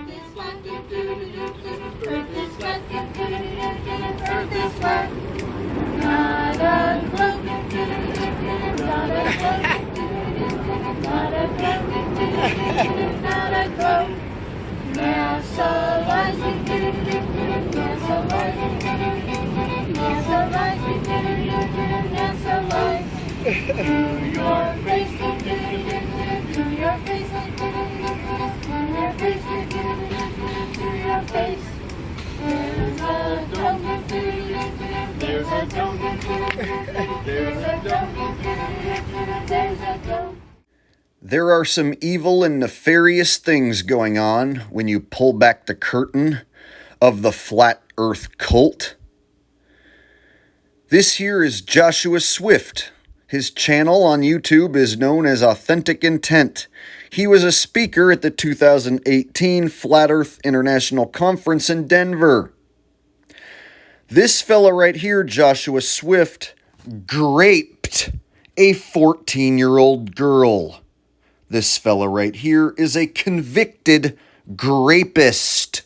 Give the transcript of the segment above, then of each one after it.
Earth is flat, not a globe, not a globe, not a globe, not a globe. NASA lies, NASA lies, NASA lies, NASA lies. To your face, to your face, to your face, to your face. There's a dome, there's a dome, there's a dome, there's a dome. There are some evil and nefarious things going on when you pull back the curtain of the flat earth cult. This here is Joshua Swift. His channel on YouTube is known as Authentic Intent. He was a speaker at the 2018 Flat Earth International Conference in Denver. This fella right here, Joshua Swift, raped a 14-year-old girl. This fella right here is a convicted rapist.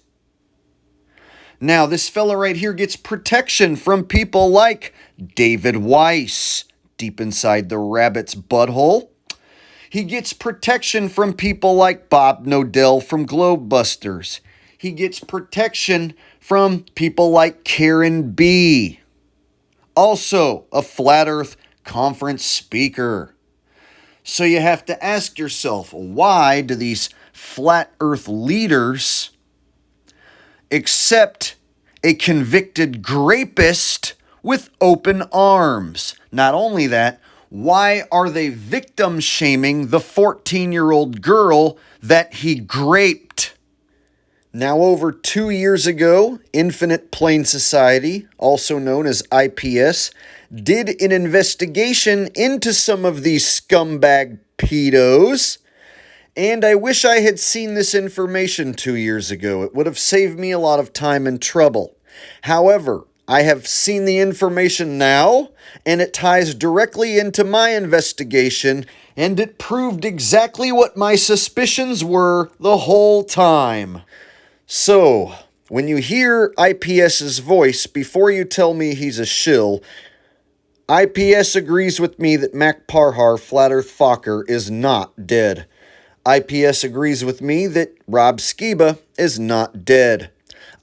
Now, this fella right here gets protection from people like David Weiss, deep inside the rabbit's butthole. He gets protection from people like Bob Nodell from Globebusters. He gets protection from people like Karen B. Also, a Flat Earth Conference speaker. So you have to ask yourself, why do these Flat Earth leaders accept a convicted rapist with open arms? Not only that, why are they victim shaming the 14-year-old girl that he raped? Now, over 2 years ago, Infinite Plane Society, also known as IPS, did an investigation into some of these scumbag pedos, and I wish I had seen this information 2 years ago. It would have saved me a lot of time and trouble. However, I have seen the information now, and it ties directly into my investigation, and it proved exactly what my suspicions were the whole time. So, when you hear IPS's voice, before you tell me he's a shill, IPS agrees with me that Mac Parhar, Flat Earth Fokker, is not dead. IPS agrees with me that Rob Skiba is not dead.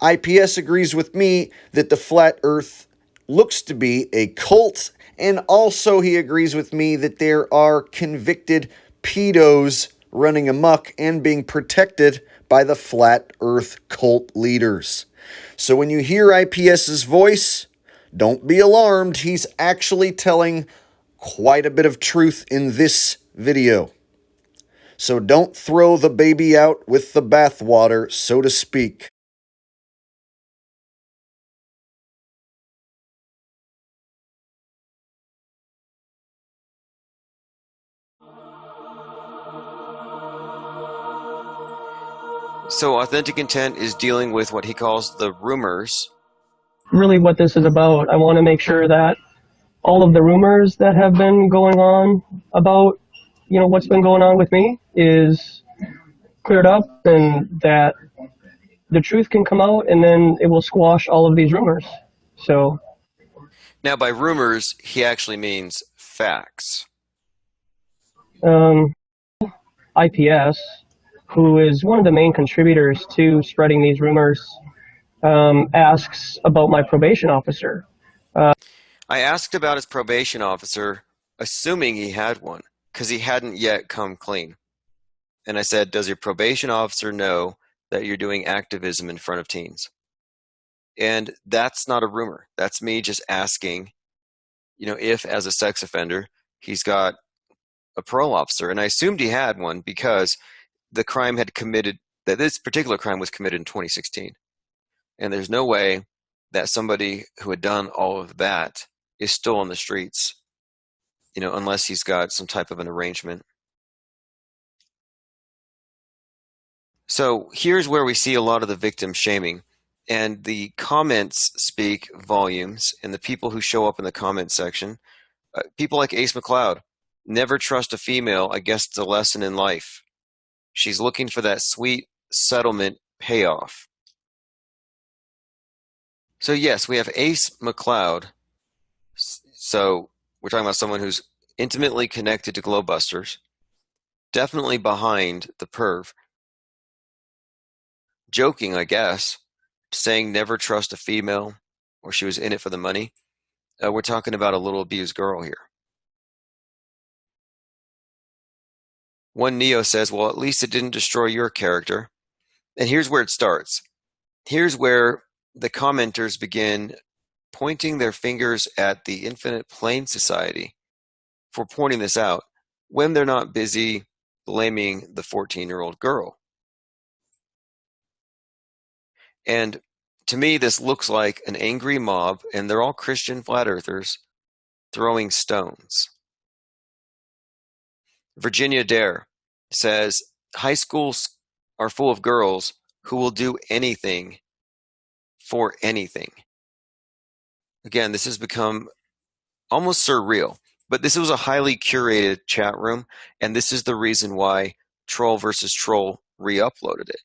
IPS agrees with me that the Flat Earth looks to be a cult, and also he agrees with me that there are convicted pedos running amok and being protected by the Flat Earth cult leaders. So when you hear IPS's voice, don't be alarmed. He's actually telling quite a bit of truth in this video. So don't throw the baby out with the bathwater, so to speak. So Authentic Intent is dealing with what he calls the rumors. Really what this is about, I want to make sure that all of the rumors that have been going on about, what's been going on with me is cleared up, and that the truth can come out, and then it will squash all of these rumors. So Now, by rumors, he actually means facts. IPS, who is one of the main contributors to spreading these rumors, asks about my probation officer. I asked about his probation officer, assuming he had one, because he hadn't yet come clean. And I said, does your probation officer know that you're doing activism in front of teens? And that's not a rumor. That's me just asking, if as a sex offender, he's got a parole officer. And I assumed he had one because the crime that this particular crime was committed in 2016. And there's no way that somebody who had done all of that is still on the streets, unless he's got some type of an arrangement. So here's where we see a lot of the victim shaming, and the comments speak volumes, and the people who show up in the comment section, people like Ace McLeod, never trust a female. I guess it's a lesson in life. She's looking for that sweet settlement payoff. So yes, we have Ace McCloud. So we're talking about someone who's intimately connected to Globebusters, definitely behind the perv. Joking, I guess, saying never trust a female, or she was in it for the money. We're talking about a little abused girl here. One Neo says, well, at least it didn't destroy your character. And here's where it starts. Here's where the commenters begin pointing their fingers at the Infinite Plane Society for pointing this out when they're not busy blaming the 14-year-old girl. And to me, this looks like an angry mob, and they're all Christian flat earthers throwing stones. Virginia Dare says, high schools are full of girls who will do anything for anything. Again, this has become almost surreal, but this was a highly curated chat room, and this is the reason why Troll versus Troll re-uploaded it.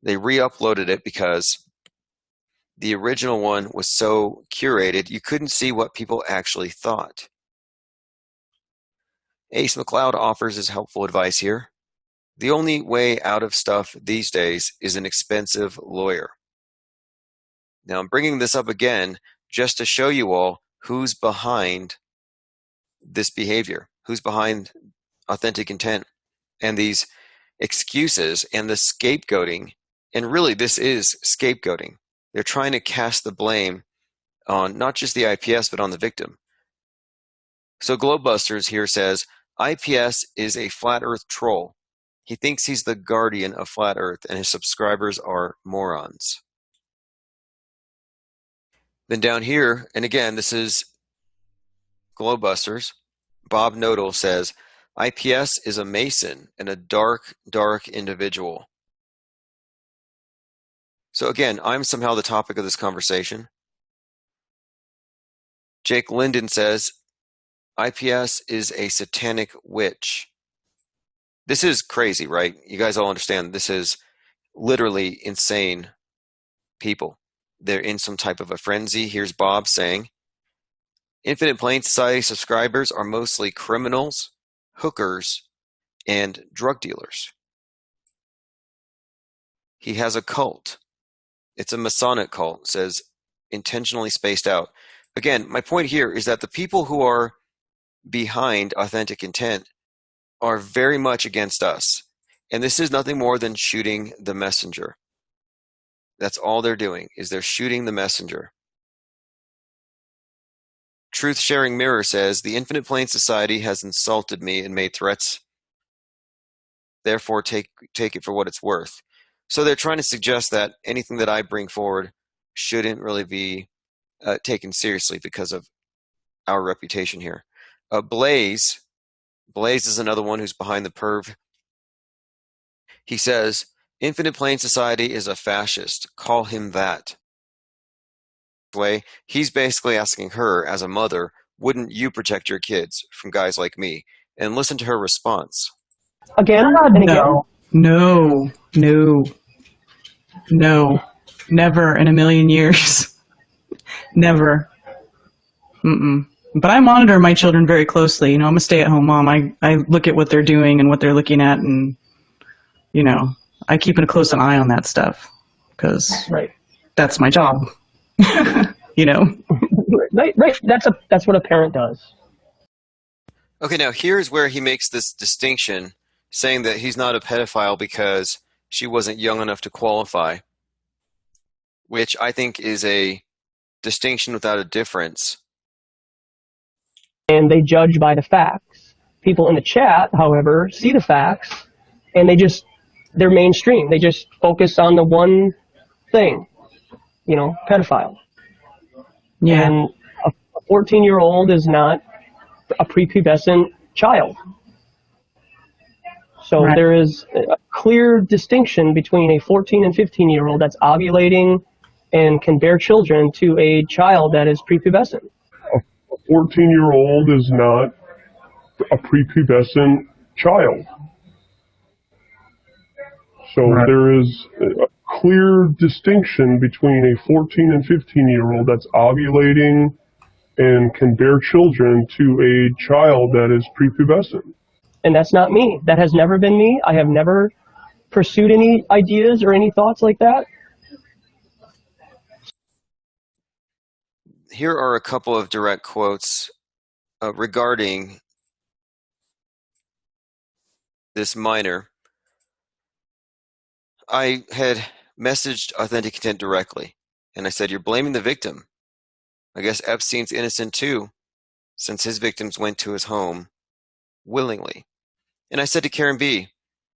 They re-uploaded it because the original one was so curated, you couldn't see what people actually thought. Ace McCloud offers his helpful advice here. The only way out of stuff these days is an expensive lawyer. Now, I'm bringing this up again just to show you all who's behind this behavior, who's behind authentic intent and these excuses and the scapegoating. And really, this is scapegoating. They're trying to cast the blame on not just the IPS, but on the victim. So Globebusters here says, IPS is a flat earth troll. He thinks he's the guardian of flat earth and his subscribers are morons. Then down here, and again, this is Globebusters, Bob Nodal says, IPS is a Mason and a dark, dark individual. So again, I'm somehow the topic of this conversation. Jake Linden says, IPS is a satanic witch. This is crazy, right? You guys all understand this is literally insane people. They're in some type of a frenzy. Here's Bob saying, Infinite Plane Society subscribers are mostly criminals, hookers, and drug dealers. He has a cult. It's a Masonic cult, says intentionally spaced out. Again, my point here is that the people who are behind authentic intent are very much against us. And this is nothing more than shooting the messenger. That's all they're doing, is they're shooting the messenger. Truth Sharing Mirror says, the Infinite Plane Society has insulted me and made threats. Therefore, take it for what it's worth. So they're trying to suggest that anything that I bring forward shouldn't really be taken seriously because of our reputation here. Blaze is another one who's behind the perv. He says, Infinite Plane Society is a fascist. Call him that. Way, he's basically asking her, as a mother, wouldn't you protect your kids from guys like me? And listen to her response. Again and again. No, never in a million years. Never. But I monitor my children very closely. You know, I'm a stay-at-home mom. I look at what they're doing and what they're looking at, and, you know, I keep a close eye on that stuff because that's my job. You know. Right. That's what a parent does. Okay, now here's where he makes this distinction, saying that he's not a pedophile because she wasn't young enough to qualify, which I think is a distinction without a difference. And they judge by the facts. People in the chat, however, see the facts, and they're mainstream. They just focus on the one thing, you know, pedophile. Yeah. And a 14-year-old is not a prepubescent child. So there is a clear distinction between a 14 and 15-year-old that's ovulating and can bear children to a child that is prepubescent. A 14-year-old is not a prepubescent child. So there is a clear distinction between a 14 and 15-year-old that's ovulating and can bear children to a child that is prepubescent. And that's not me. That has never been me. I have never pursued any ideas or any thoughts like that. Here are a couple of direct quotes regarding this minor. I had messaged Authentic Content directly, and I said, "You're blaming the victim. I guess Epstein's innocent too, since his victims went to his home willingly." And I said to Karen B,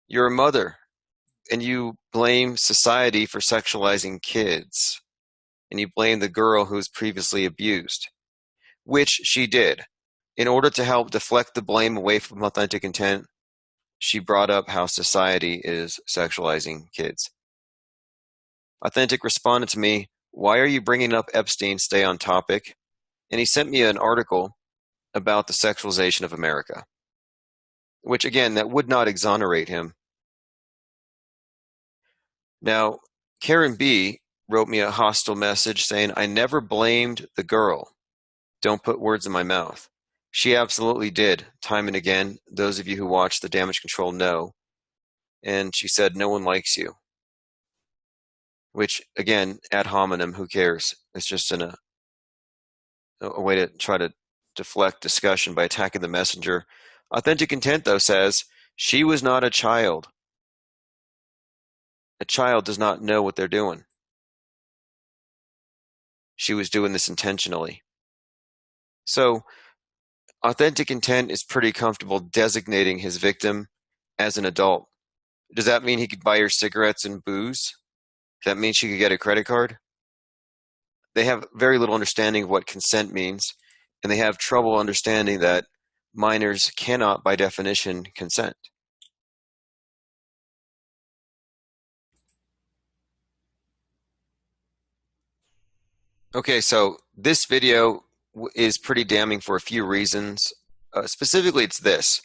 "You're a mother, and you blame society for sexualizing kids, and you blame the girl who was previously abused," which she did. In order to help deflect the blame away from Authentic Intent, she brought up how society is sexualizing kids. Authentic responded to me, "Why are you bringing up Epstein? Stay on topic." And he sent me an article about the sexualization of America, which again, that would not exonerate him. Now, Karen B wrote me a hostile message saying, "I never blamed the girl. Don't put words in my mouth." She absolutely did, time and again. Those of you who watch the damage control know. And she said, "No one likes you." Which, again, ad hominem, who cares? It's just a way to try to deflect discussion by attacking the messenger. Authentic Intent, though, says she was not a child. A child does not know what they're doing. She was doing this intentionally. So, Authentic Intent is pretty comfortable designating his victim as an adult. Does that mean he could buy her cigarettes and booze? Does that mean she could get a credit card? They have very little understanding of what consent means, and they have trouble understanding that minors cannot, by definition, consent. Okay, so this video is pretty damning for a few reasons. Specifically, it's this.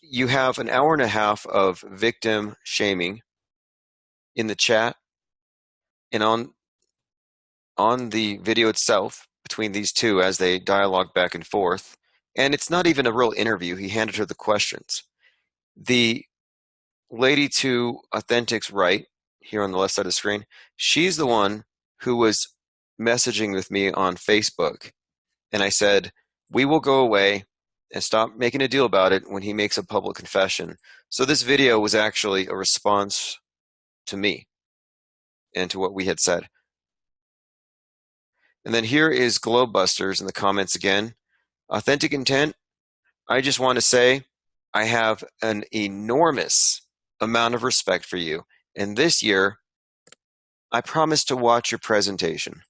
You have an hour and a half of victim shaming in the chat and on the video itself between these two as they dialogue back and forth. And it's not even a real interview. He handed her the questions. The lady to Authentic's right, here on the left side of the screen, she's the one who was messaging with me on Facebook. And I said, "We will go away and stop making a deal about it when he makes a public confession." So this video was actually a response to me and to what we had said. And then here is Globebusters in the comments again. "Authentic Intent, I just want to say I have an enormous amount of respect for you. And this year, I promise to watch your presentation."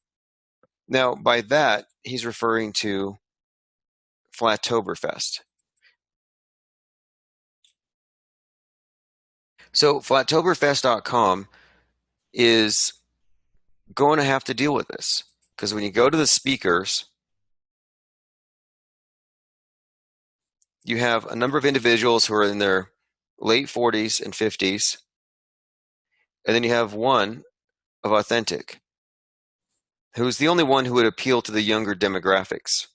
Now, by that, he's referring to Flattoberfest. So Flattoberfest.com is going to have to deal with this, because when you go to the speakers, you have a number of individuals who are in their late 40s and 50s, and then you have one of Authentic, who's the only one who would appeal to the younger demographics.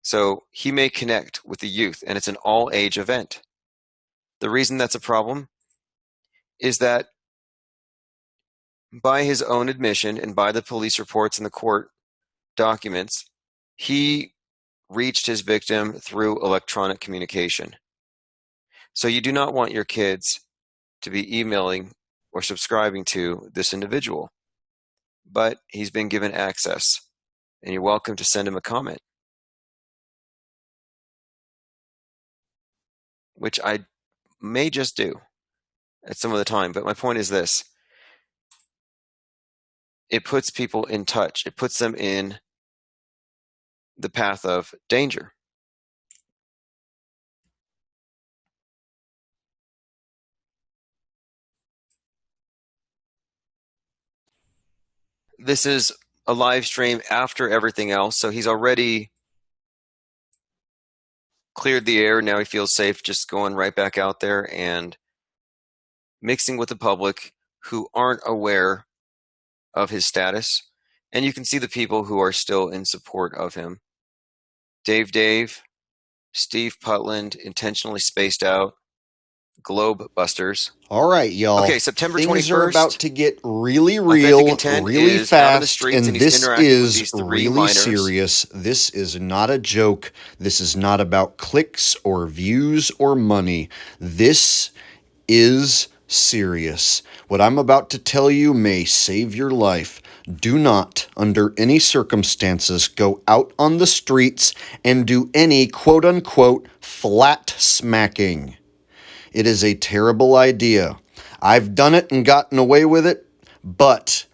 So he may connect with the youth, and it's an all-age event. The reason that's a problem is that by his own admission and by the police reports and the court documents, he reached his victim through electronic communication. So you do not want your kids to be emailing or subscribing to this individual. But he's been given access, and you're welcome to send him a comment, which I may just do at some of the time. But my point is this. It puts people in touch. It puts them in the path of danger. This is a live stream after everything else, so he's already cleared the air. Now he feels safe just going right back out there and mixing with the public, who aren't aware of his status. And you can see the people who are still in support of him. Dave, Steve Putland, intentionally spaced out, Globe Busters. All right, y'all. Okay, September Things 21st. are about to get really Authentic real, Intent really is out on the fast, streets and and he's this interacting with is these three really minors. serious. This is not a joke. This is not about clicks or views or money. This is serious. What I'm about to tell you may save your life. Do not, under any circumstances, go out on the streets and do any quote-unquote flat smacking. It is a terrible idea. I've done it and gotten away with it, but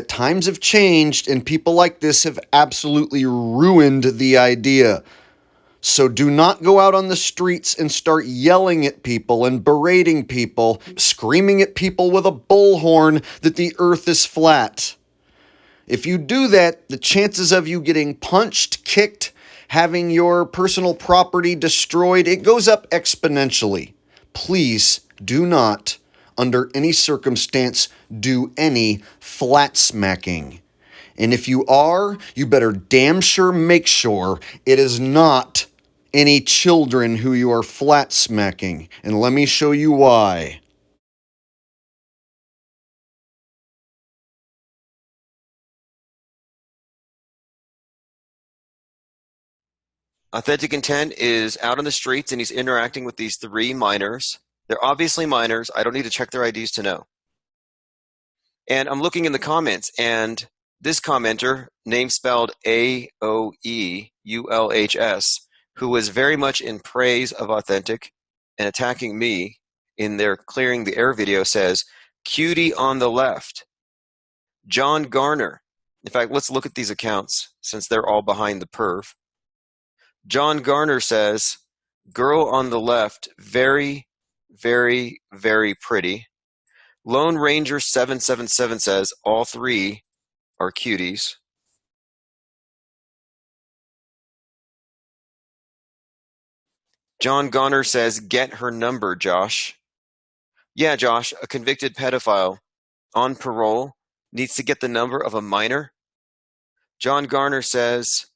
times have changed and people like this have absolutely ruined the idea. So do not go out on the streets and start yelling at people and berating people, screaming at people with a bullhorn that the earth is flat. If you do that, the chances of you getting punched, kicked, having your personal property destroyed, it goes up exponentially. Please do not, under any circumstance, do any flat smacking. And if you are, you better damn sure make sure it is not any children who you are flat smacking. And let me show you why. Authentic Intent is out on the streets and he's interacting with these three minors. They're obviously minors. I don't need to check their IDs to know. And I'm looking in the comments, and this commenter, name spelled AOEULHS, who was very much in praise of Authentic and attacking me in their Clearing the Air video, says, "Cutie on the left." John Garner. In fact, let's look at these accounts since they're all behind the perv. John Garner says, "Girl on the left, very, very, very pretty." Lone Ranger 777 says, "All three are cuties." John Garner says, "Get her number, Josh." Yeah, Josh, a convicted pedophile on parole needs to get the number of a minor. John Garner says,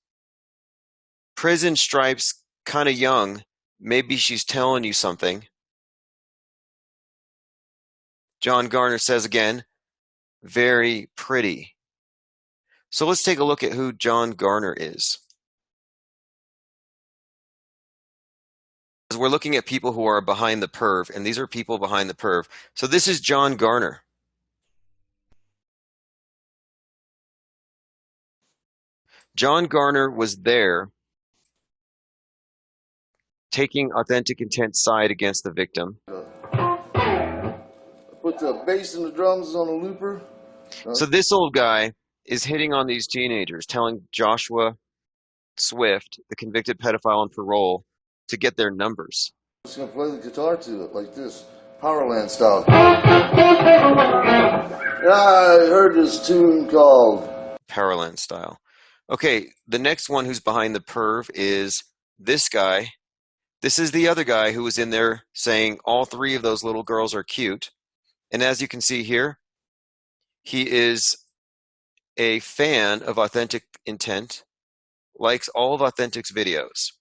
"Prison stripes kinda young. Maybe she's telling you something." John Garner says again, "Very pretty." So let's take a look at who John Garner is. We're looking at people who are behind the perv, and these are people behind the perv. So this is John Garner. John Garner was there taking Authentic Intent's side against the victim. Put the bass and the drums on a looper. So this old guy is hitting on these teenagers, telling Joshua Swift, the convicted pedophile on parole, to get their numbers. I'm just gonna play the guitar to it like this, Powerland style. Yeah, I heard this tune called Powerland style. Okay, the next one who's behind the perv is this guy. This is the other guy who was in there saying all three of those little girls are cute. And as you can see here, he is a fan of Authentic Intent, likes all of Authentic's videos.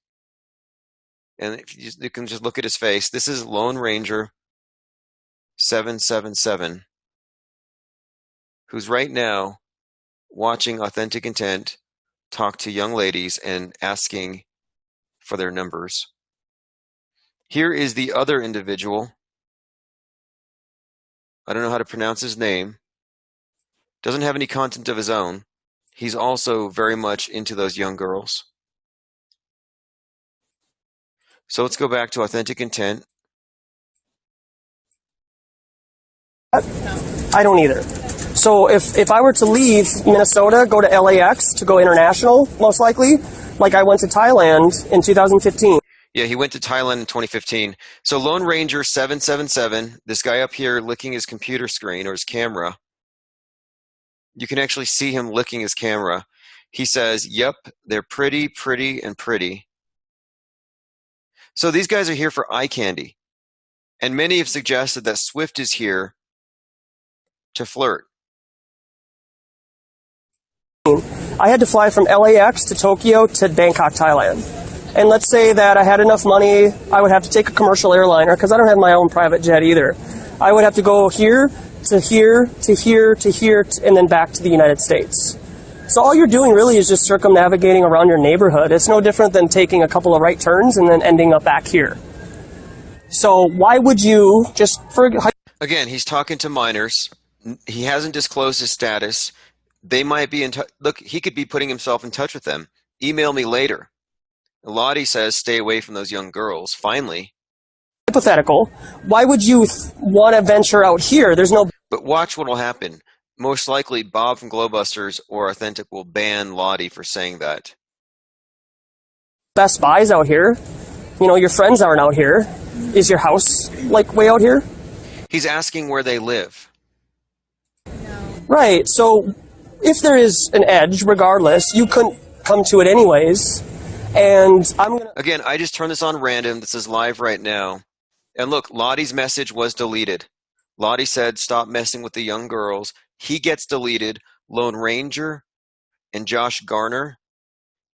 And if you can just look at his face. This is Lone Ranger 777, who's right now watching Authentic Intent talk to young ladies and asking for their numbers. Here is the other individual. I don't know how to pronounce his name. Doesn't have any content of his own. He's also very much into those young girls. So let's go back to Authentic Intent. I don't either. So if I were to leave Minnesota, go to LAX to go international, most likely, like I went to Thailand in 2015. Yeah, he went to Thailand in 2015. So Lone Ranger 777, this guy up here licking his computer screen or his camera, you can actually see him licking his camera. He says, "Yep, they're pretty, pretty, and pretty." So these guys are here for eye candy. And many have suggested that Swift is here to flirt. I had to fly from LAX to Tokyo to Bangkok, Thailand. And let's say that I had enough money, I would have to take a commercial airliner because I don't have my own private jet either. I would have to go here, to here, to here, to here, and then back to the United States. So all you're doing really is just circumnavigating around your neighborhood. It's no different than taking a couple of right turns and then ending up back here. So why would you just... Again, he's talking to minors. He hasn't disclosed his status. They might be in touch. Look, he could be putting himself in touch with them. Email me later. Lottie says stay away from those young girls. Finally. Hypothetical. Why would you want to venture out here? There's no... But watch what will happen. Most likely, Bob from Glowbusters or Authentic will ban Lottie for saying that. Best Buys out here. You know, your friends aren't out here. Is your house, like, way out here? He's asking where they live. Right, so if there is an edge, regardless, you couldn't come to it anyways. And I'm gonna... Again, I just turned this on random. This is live right now. And look, Lottie's message was deleted. Lottie said, stop messing with the young girls. He gets deleted. Lone Ranger and Josh Garner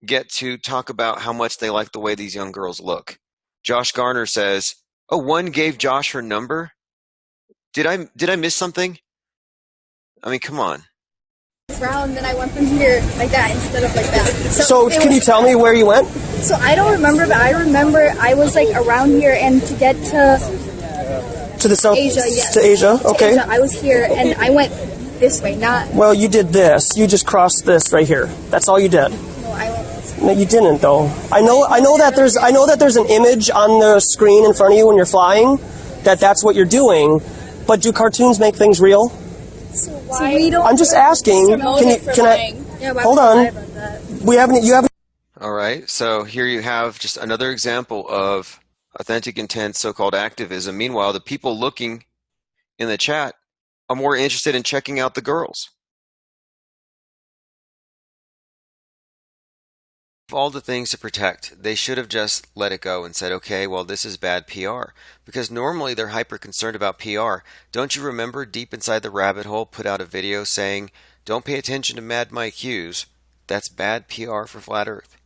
get to talk about how much they like the way these young girls look. Josh Garner says, oh, one gave Josh her number? Did I miss something? I mean, come on. Round, then I went from here like that instead of like that. So can you tell me where you went? So I don't remember, but I remember I was like around here, and to get to the South Asia, yes. To Asia, okay. To Asia, I was here, and I went this way, not... Well, you did this. You just crossed this right here. That's all you did. No, I went this way. No, you didn't, though. I know that there's an image on the screen in front of you when you're flying, that's what you're doing. But do cartoons make things real? So why? We don't... I'm just asking. Can I? Yeah, hold on. You haven't. All right. So here you have just another example of authentic intent, so-called activism. Meanwhile, the people looking in the chat are more interested in checking out the girls. Of all the things to protect, they should have just let it go and said, okay, well, this is bad PR. Because normally they're hyper concerned about PR. Don't you remember Deep Inside the Rabbit Hole put out a video saying, don't pay attention to Mad Mike Hughes. That's bad PR for Flat Earth.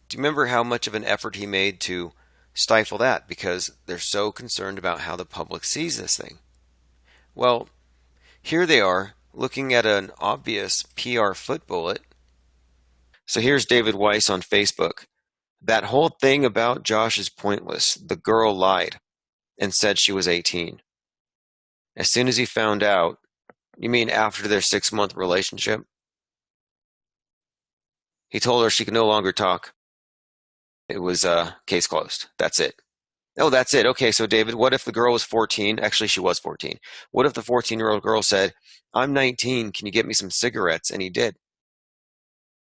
Do you remember how much of an effort he made to stifle that? Because they're so concerned about how the public sees this thing. Well, here they are looking at an obvious PR foot bullet. So here's David Weiss on Facebook. That whole thing about Josh is pointless. The girl lied and said she was 18. As soon as he found out, you mean after their 6-month relationship? He told her she could no longer talk. It was case closed. That's it. Oh, that's it. Okay, so David, what if the girl was 14? Actually, she was 14. What if the 14-year-old girl said, I'm 19, can you get me some cigarettes? And he did.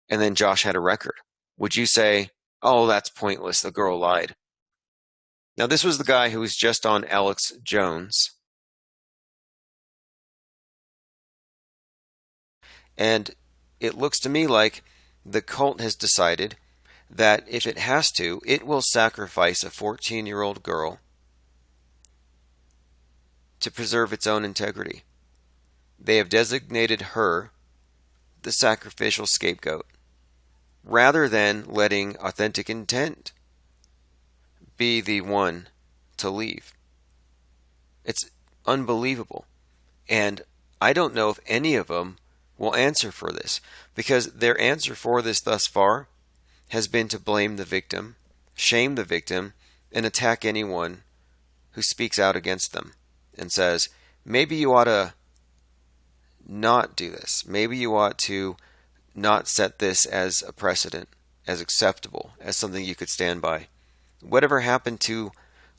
And then Josh had a record. Would you say, oh, that's pointless, the girl lied? Now, this was the guy who was just on Alex Jones. And it looks to me like the cult has decided that if it has to, it will sacrifice a 14-year-old girl to preserve its own integrity. They have designated her the sacrificial scapegoat, rather than letting authentic intent be the one to leave. It's unbelievable. And I don't know if any of them will answer for this, because their answer for this thus far has been to blame the victim, shame the victim, and attack anyone who speaks out against them and says, maybe you ought to not do this. Maybe you ought to not set this as a precedent, as acceptable, as something you could stand by. Whatever happened to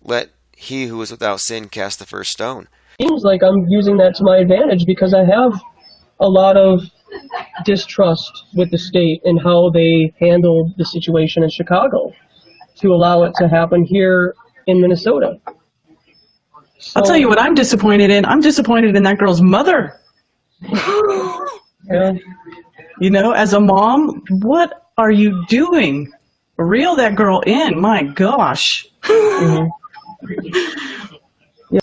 let he who is without sin cast the first stone? Seems like I'm using that to my advantage because I have a lot of distrust with the state and how they handled the situation in Chicago to allow it to happen here in Minnesota. So, I'll tell you what I'm disappointed in. I'm disappointed in that girl's mother. Yeah. You know, as a mom, what are you doing? Reel that girl in. My gosh. Mm-hmm.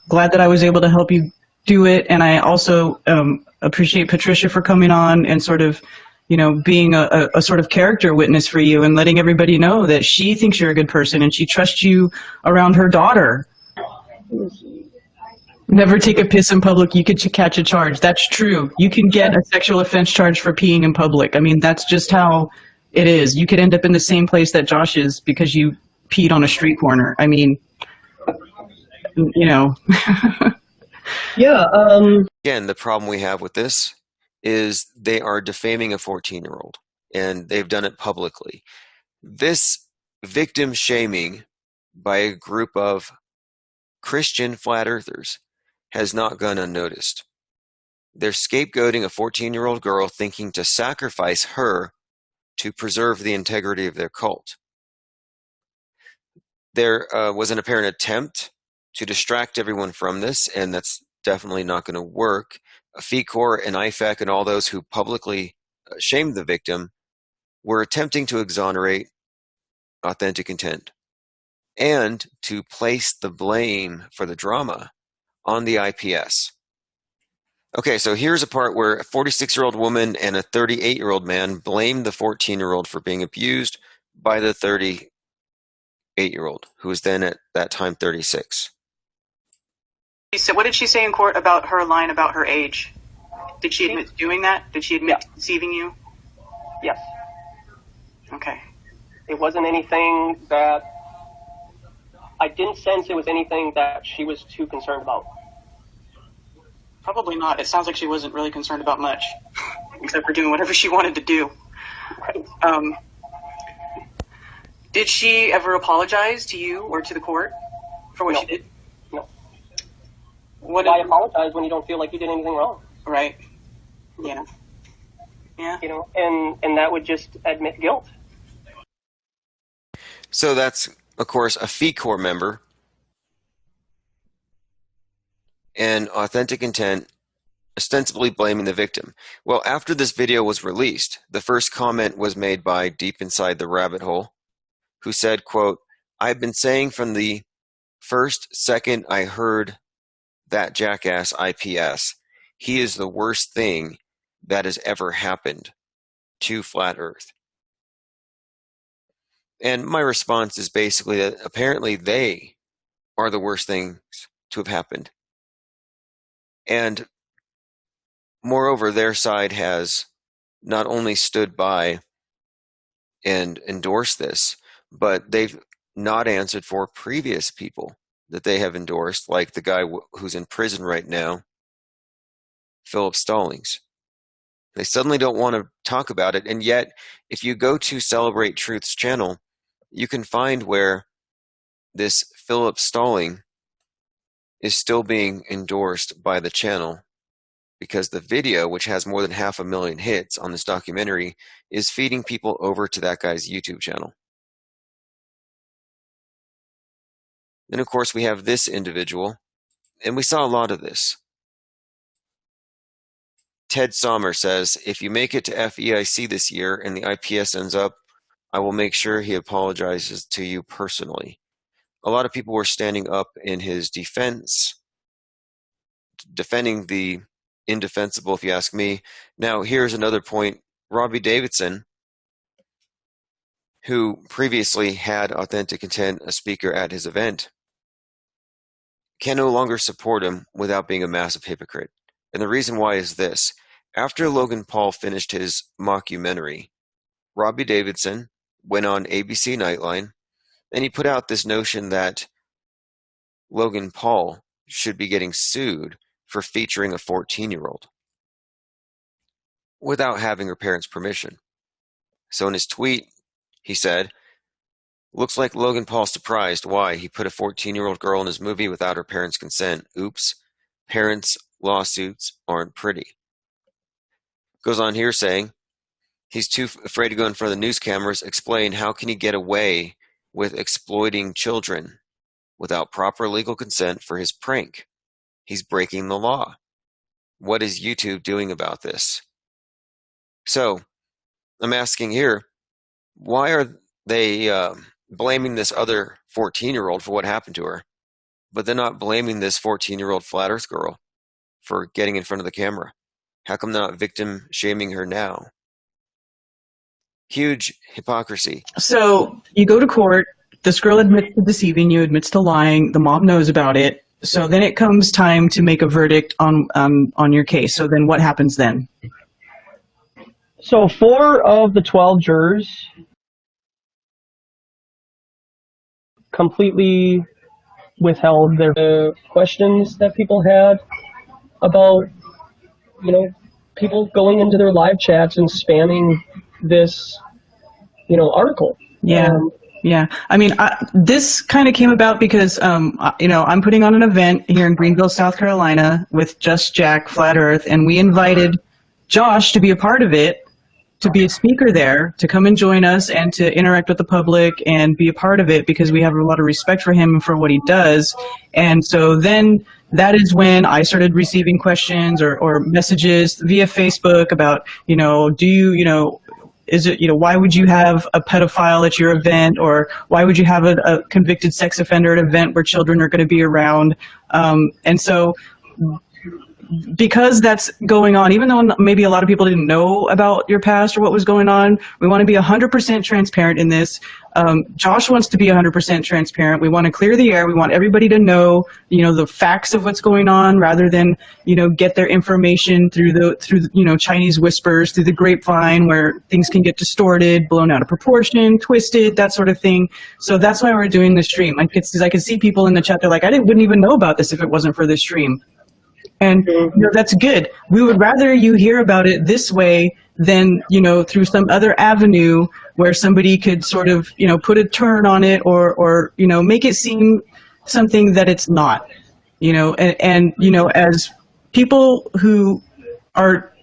Glad that I was able to help you do it. And I also appreciate Patricia for coming on and sort of, you know, being a sort of character witness for you and letting everybody know that she thinks you're a good person and she trusts you around her daughter. Never take a piss in public, you could catch a charge. That's true. You can get a sexual offense charge for peeing in public. I mean, that's just how it is. You could end up in the same place that Josh is because you peed on a street corner. I mean, you know. Yeah. Again, the problem we have with this is they are defaming a 14-year-old, and they've done it publicly. This victim shaming by a group of Christian flat earthers has not gone unnoticed. They're scapegoating a 14-year-old girl, thinking to sacrifice her to preserve the integrity of their cult. There was an apparent attempt to distract everyone from this, and that's definitely not going to work. FECOR and IFAC and all those who publicly shamed the victim were attempting to exonerate Authentic Intent and to place the blame for the drama on the IPS. Okay, so here's a part where a 46-year-old woman and a 38-year-old man blamed the 14-year-old for being abused by the 38-year-old, who was then at that time 36. So what did she say in court about her lying about her age? Did she admit to doing that? Did she admit to deceiving you? Yes. Okay. It wasn't anything that I didn't sense it was anything that she was too concerned about. Probably not. It sounds like she wasn't really concerned about much, except for doing whatever she wanted to do. Right. Did she ever apologize to you or to the court for what No. she did? No. What Why did, apologize when you don't feel like you did anything wrong? right. Yeah. Yeah. You know, and that would just admit guilt. So that's, of course, a FECOR member and Authentic Intent ostensibly blaming the victim. Well, after this video was released, the first comment was made by Deep Inside the Rabbit Hole, who said, quote, "I've been saying from the first second I heard that jackass IPS, he is the worst thing that has ever happened to Flat Earth." And my response is basically that apparently they are the worst things to have happened. And moreover, their side has not only stood by and endorsed this, but they've not answered for previous people that they have endorsed, like the guy who's in prison right now, Philip Stallings. They suddenly don't want to talk about it, and yet if you go to Celebrate Truth's channel, you can find where this Philip Stalling is still being endorsed by the channel, because the video, which has more than 500,000 hits on this documentary, is feeding people over to that guy's YouTube channel. Then, of course, we have this individual, and we saw a lot of this. Ted Sommer says, "If you make it to FEIC this year and the IPS ends up, I will make sure he apologizes to you personally." A lot of people were standing up in his defense, defending the indefensible, if you ask me. Now, here's another point. Robbie Davidson, who previously had Authentic Intent, a speaker at his event, can no longer support him without being a massive hypocrite. And the reason why is this. After Logan Paul finished his mockumentary, Robbie Davidson went on ABC Nightline, and he put out this notion that Logan Paul should be getting sued for featuring a 14-year-old without having her parents' permission. So in his tweet, he said, "Looks like Logan Paul's surprised. Why? He put a 14-year-old girl in his movie without her parents' consent. Oops. Parents' lawsuits aren't pretty." Goes on here saying, he's too afraid to go in front of the news cameras, explain how can he get away with exploiting children without proper legal consent for his prank. He's breaking the law. What is YouTube doing about this? So I'm asking here, why are they blaming this other 14-year-old for what happened to her, but they're not blaming this 14-year-old flat earth girl? for getting in front of the camera? How come they're not victim shaming her now? Huge hypocrisy. So you go to court, this girl admits to deceiving you, admits to lying, the mom knows about it. So then it comes time to make a verdict on your case. So then what happens then? So 4 of the 12 jurors completely withheld their questions that people had about, people going into their live chats and spamming this, article. Yeah. Yeah. I mean, this kind of came about because, I'm putting on an event here in Greenville, South Carolina with Just Jack Flat Earth, and we invited Josh to be a part of it, to be a speaker there, to come and join us and to interact with the public and be a part of it because we have a lot of respect for him and for what he does. And so then that is when I started receiving questions or messages via Facebook about, is it, why would you have a pedophile at your event, or why would you have a convicted sex offender at an event where children are going to be around? And so because that's going on, even though maybe a lot of people didn't know about your past or what was going on, we want to be 100% transparent in this. Josh wants to be 100% transparent. We want to clear the air. We want everybody to know, the facts of what's going on, rather than, get their information through Chinese whispers, through the grapevine, where things can get distorted, blown out of proportion, twisted, that sort of thing. So that's why we're doing the stream. I could see people in the chat, they're like, wouldn't even know about this if it wasn't for this stream. And that's good. We would rather you hear about it this way than, through some other avenue where somebody could sort of, put a turn on it or make it seem something that it's not, and as people who are,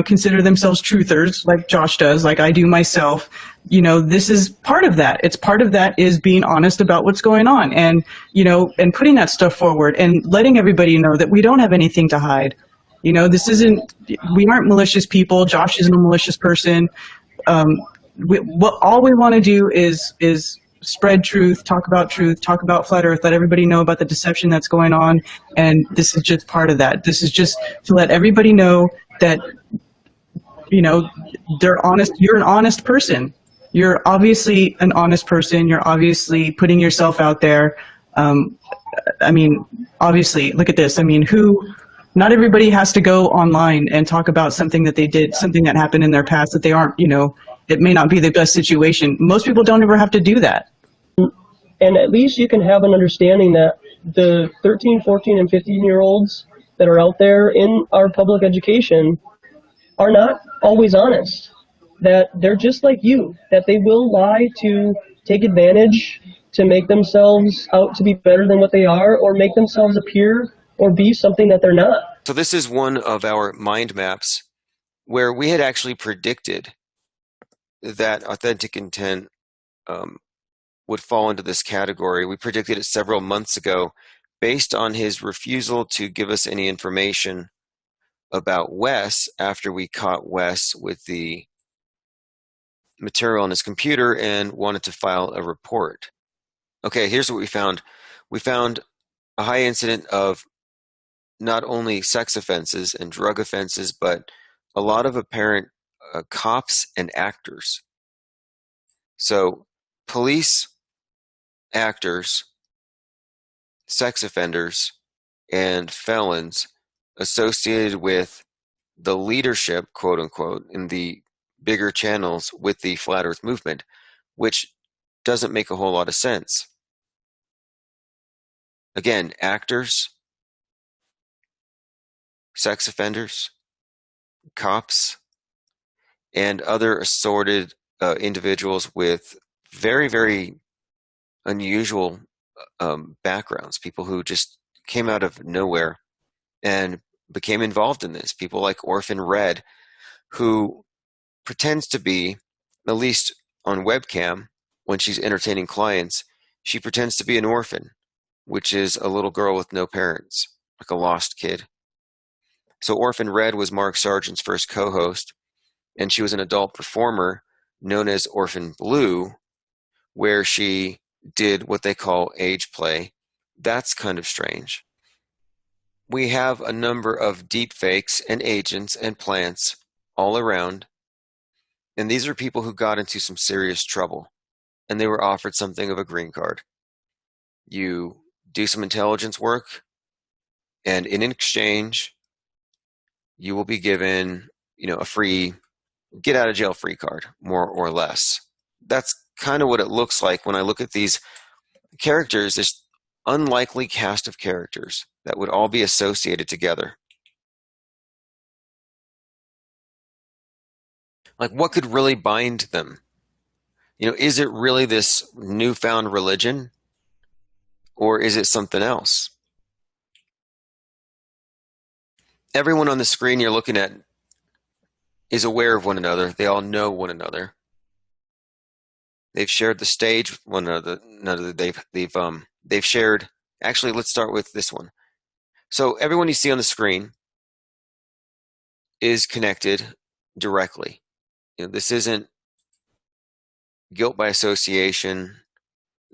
consider themselves truthers, like Josh does, like I do myself, this is part of that. It's part of that is being honest about what's going on and, and putting that stuff forward and letting everybody know that we don't have anything to hide. We aren't malicious people. Josh isn't a malicious person. All we want to do is spread truth, talk about Flat Earth, let everybody know about the deception that's going on. And this is just part of that. This is just to let everybody know that, they're honest. You're an honest person. You're obviously an honest person. You're obviously putting yourself out there. Obviously, look at this. Not everybody has to go online and talk about something that they did, something that happened in their past that they aren't, it may not be the best situation. Most people don't ever have to do that. And at least you can have an understanding that the 13, 14, and 15-year-olds that are out there in our public education are not always honest, that they're just like you, that they will lie to take advantage, to make themselves out to be better than what they are, or make themselves appear or be something that they're not. So this is one of our mind maps where we had actually predicted that authentic intent would fall into this category. We predicted it several months ago based on his refusal to give us any information about Wes after we caught Wes with the material on his computer and wanted to file a report. Okay, here's what we found. We found a high incident of not only sex offenses and drug offenses, but a lot of apparent cops and actors. So police, actors, sex offenders, and felons associated with the leadership, quote unquote, in the bigger channels with the Flat Earth movement, which doesn't make a whole lot of sense. Again, actors, sex offenders, cops, and other assorted individuals with very, very unusual backgrounds, people who just came out of nowhere and became involved in this. People like Orphan Red, who pretends to be, at least on webcam, when she's entertaining clients, she pretends to be an orphan, which is a little girl with no parents, like a lost kid. So Orphan Red was Mark Sargent's first co-host, and she was an adult performer known as Orphan Blue, where she did what they call age play. That's kind of strange. we have a number of deep fakes and agents and plants all around. And these are people who got into some serious trouble, and they were offered something of a green card. You do some intelligence work, and in exchange, you will be given, a free get out of jail free card, more or less. That's kind of what it looks like when I look at these characters, this unlikely cast of characters that would all be associated together. Like, what could really bind them? Is it really this newfound religion, or is it something else? Everyone on the screen you're looking at is aware of one another. They all know one another. They've shared the stage with one another. They've shared. Actually, let's start with this one. So everyone you see on the screen is connected directly. This isn't guilt by association.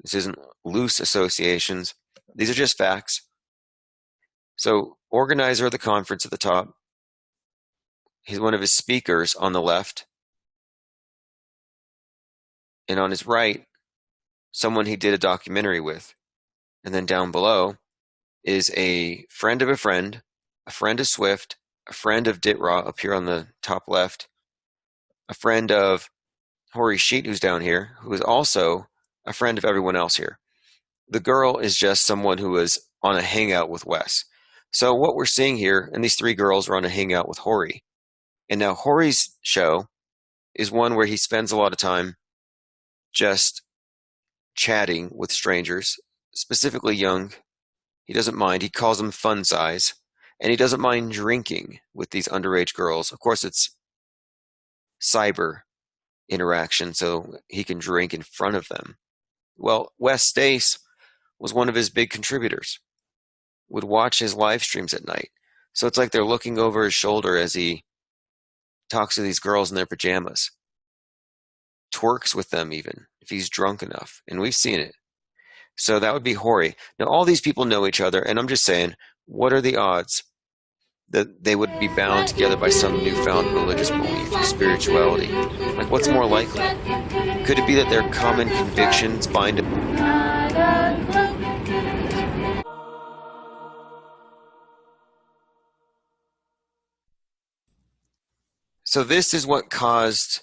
This isn't loose associations. These are just facts. So, organizer of the conference at the top, he's one of his speakers on the left. And on his right, someone he did a documentary with. And then down below is a friend of Swift, a friend of Ditraw up here on the top left, a friend of Hori Sheet, who's down here, who is also a friend of everyone else here. The girl is just someone who was on a hangout with Wes. So what we're seeing here, and these three girls are on a hangout with Hori. And now Hori's show is one where he spends a lot of time just chatting with strangers, specifically young. He doesn't mind. He calls them fun size. And he doesn't mind drinking with these underage girls. Of course, it's cyber interaction, so he can drink in front of them. Well, Wes Stace was one of his big contributors, would watch his live streams at night. So it's like they're looking over his shoulder as he talks to these girls in their pajamas, twerks with them even, if he's drunk enough. And we've seen it. So that would be Hori. Now, all these people know each other, and I'm just saying, what are the odds that they would be bound together by some newfound religious belief or spirituality? Like, what's more likely? Could it be that their common convictions bind them? So this is what caused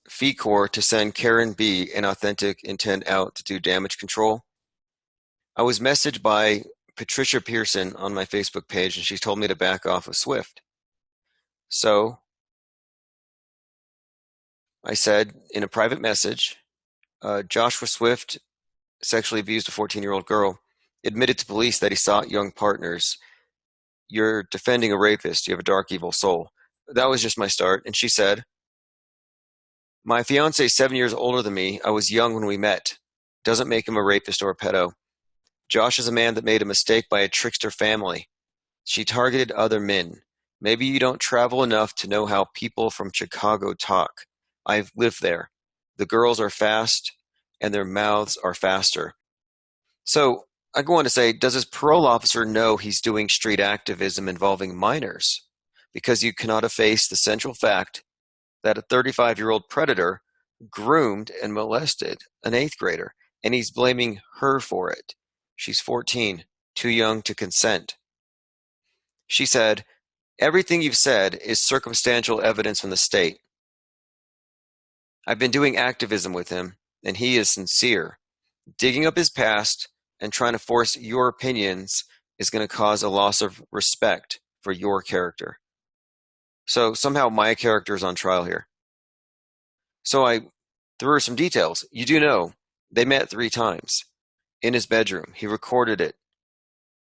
FECOR to send Karen B and Authentic Intent out to do damage control. I was messaged by Patricia Pearson on my Facebook page, and she told me to back off of Swift. So I said in a private message, Joshua Swift sexually abused a 14-year-old girl, admitted to police that he sought young partners. You're defending a rapist. You have a dark, evil soul. That was just my start. And she said, my fiance is 7 years older than me. I was young when we met. Doesn't make him a rapist or a pedo. Josh is a man that made a mistake by a trickster family. She targeted other men. Maybe you don't travel enough to know how people from Chicago talk. I've lived there. The girls are fast, and their mouths are faster. So I go on to say, does his parole officer know he's doing street activism involving minors? Because you cannot efface the central fact that a 35-year-old predator groomed and molested an 8th grader, and he's blaming her for it. She's 14, too young to consent. She said, everything you've said is circumstantial evidence from the state. I've been doing activism with him, and he is sincere. Digging up his past and trying to force your opinions is going to cause a loss of respect for your character. So somehow my character is on trial here. So I threw her some details. You do know they met 3 times in his bedroom. He recorded it,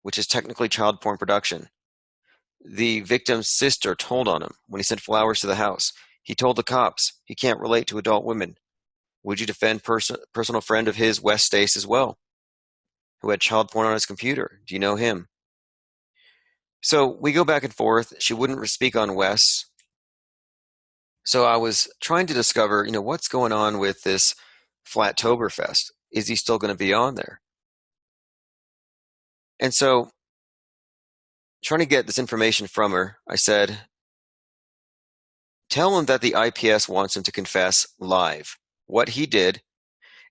which is technically child porn production. The victim's sister told on him when he sent flowers to the house. He told the cops he can't relate to adult women. Would you defend personal friend of his, Wes Stace, as well, who had child porn on his computer? Do you know him? So we go back and forth. She wouldn't speak on Wes. So I was trying to discover, what's going on with this Flattoberfest? Is he still going to be on there? And so trying to get this information from her, I said, tell him that the IPS wants him to confess live what he did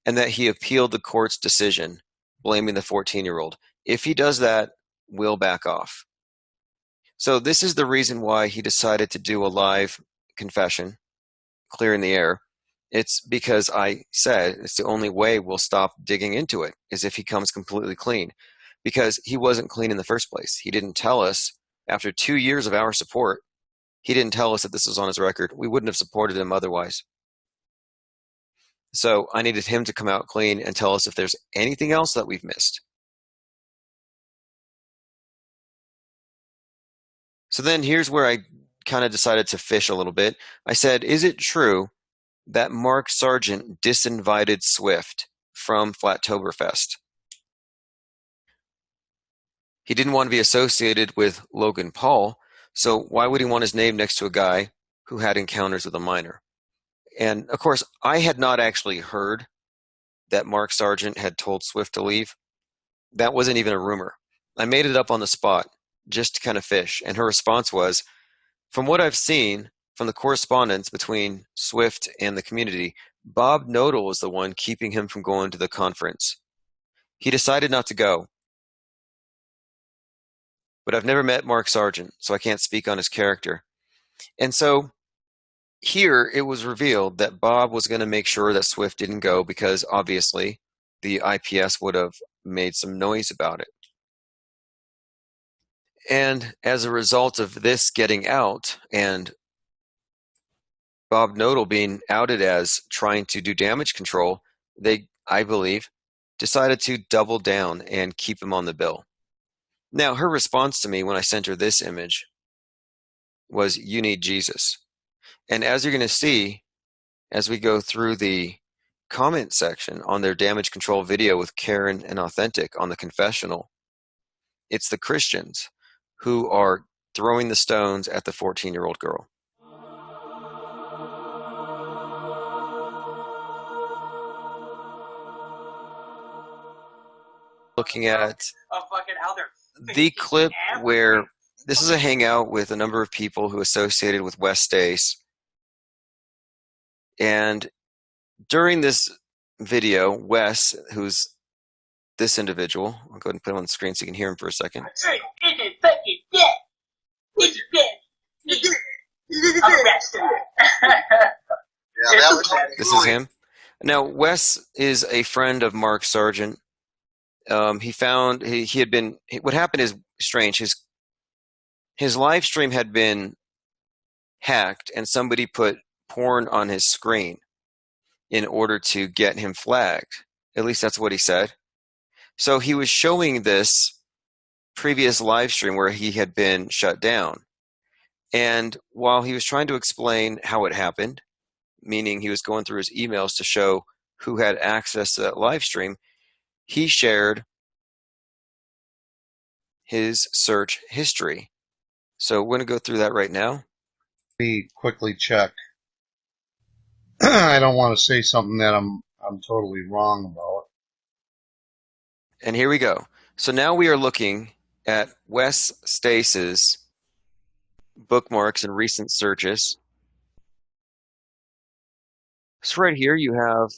and that he appealed the court's decision blaming the 14-year-old. If he does that, we'll back off. So this is the reason why he decided to do a live confession, clearing the air. It's because I said it's the only way we'll stop digging into it is if he comes completely clean, because he wasn't clean in the first place. He didn't tell us after 2 years of our support. He didn't tell us that this was on his record. We wouldn't have supported him otherwise. So I needed him to come out clean and tell us if there's anything else that we've missed. So then here's where I kind of decided to fish a little bit. I said, is it true that Mark Sargent disinvited Swift from Flattoberfest? He didn't want to be associated with Logan Paul, so why would he want his name next to a guy who had encounters with a minor? And of course, I had not actually heard that Mark Sargent had told Swift to leave. That wasn't even a rumor. I made it up on the spot just to kind of fish. And her response was, from what I've seen from the correspondence between Swift and the community, Bob Knodel was the one keeping him from going to the conference. He decided not to go. But I've never met Mark Sargent, so I can't speak on his character. And so here it was revealed that Bob was going to make sure that Swift didn't go because obviously the IPS would have made some noise about it. And as a result of this getting out and Bob Knodel being outed as trying to do damage control, they, I believe, decided to double down and keep him on the bill. Now, her response to me when I sent her this image was, you need Jesus. And as you're going to see, as we go through the comment section on their damage control video with Karen and Authentic on the confessional, it's the Christians who are throwing the stones at the 14-year-old girl. Looking at the clip where this is a hangout with a number of people who associated with Wes Stace. And during this video, Wes, who's this individual, I'll go ahead and put him on the screen so you can hear him for a second. This is him. Now, Wes is a friend of Mark Sargent. He found he had been. What happened is strange. His live stream had been hacked, and somebody put porn on his screen in order to get him flagged. At least that's what he said. So he was showing this previous live stream where he had been shut down. And while he was trying to explain how it happened, meaning he was going through his emails to show who had access to that live stream, he shared his search history. So we're going to go through that right now. Let me quickly check. I don't want to say something that I'm totally wrong about. And here we go. So now we are looking at Wes Stace's bookmarks and recent searches. So right here you have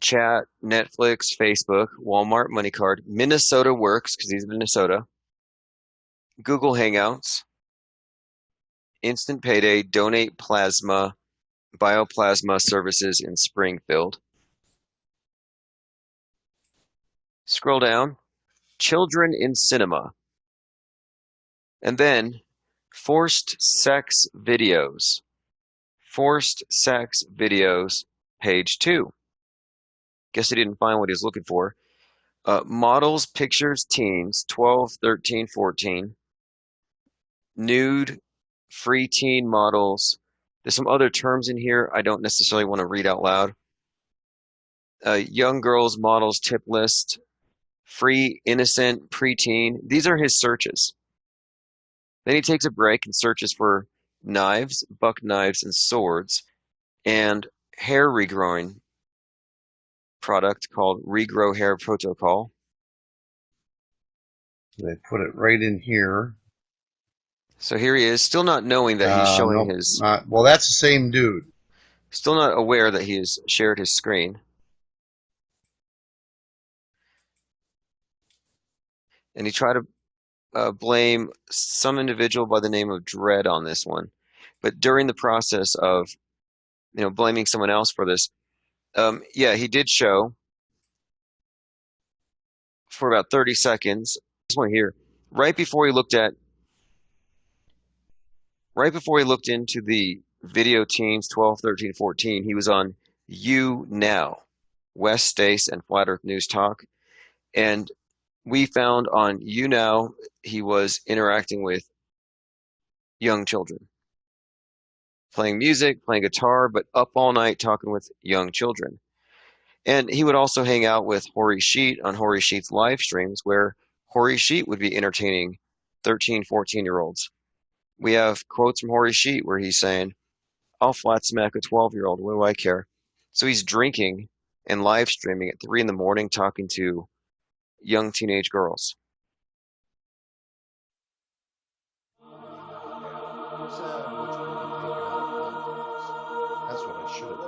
chat, Netflix, Facebook, Walmart, MoneyCard, Minnesota Works, because he's in Minnesota, Google Hangouts, Instant Payday, Donate Plasma, Bioplasma Services in Springfield. Scroll down, Children in Cinema, and then Forced Sex Videos. Forced Sex Videos, page 2. Guess he didn't find what he was looking for. Models, Pictures, Teens, 12, 13, 14. Nude, Free Teen Models. There's some other terms in here I don't necessarily want to read out loud. Young Girls Models Tip List. Free, Innocent, Preteen. These are his searches. Then he takes a break and searches for knives, buck knives, and swords, and hair regrowing product called Regrow Hair Protocol. They put it right in here. So here he is, still not knowing that he's showing Nope, his, not, well, that's the same dude. still not aware that he has shared his screen. And he tried to blame some individual by the name of Dread on this one. But during the process of, blaming someone else for this, yeah, he did show for about 30 seconds. This one here, right before he looked into the video teams 12, 13, 14, he was on You Now, West Stace and Flat Earth News Talk. And we found on You Now, he was interacting with young children, playing music, playing guitar, but up all night talking with young children. And he would also hang out with Hori Sheet on Hori Sheet's live streams, where Hori Sheet would be entertaining 13, 14-year-olds. We have quotes from Hori Sheet where he's saying, I'll flat smack a 12-year-old, what do I care? So he's drinking and live streaming at 3 in the morning talking to young teenage girls. That's what I should have.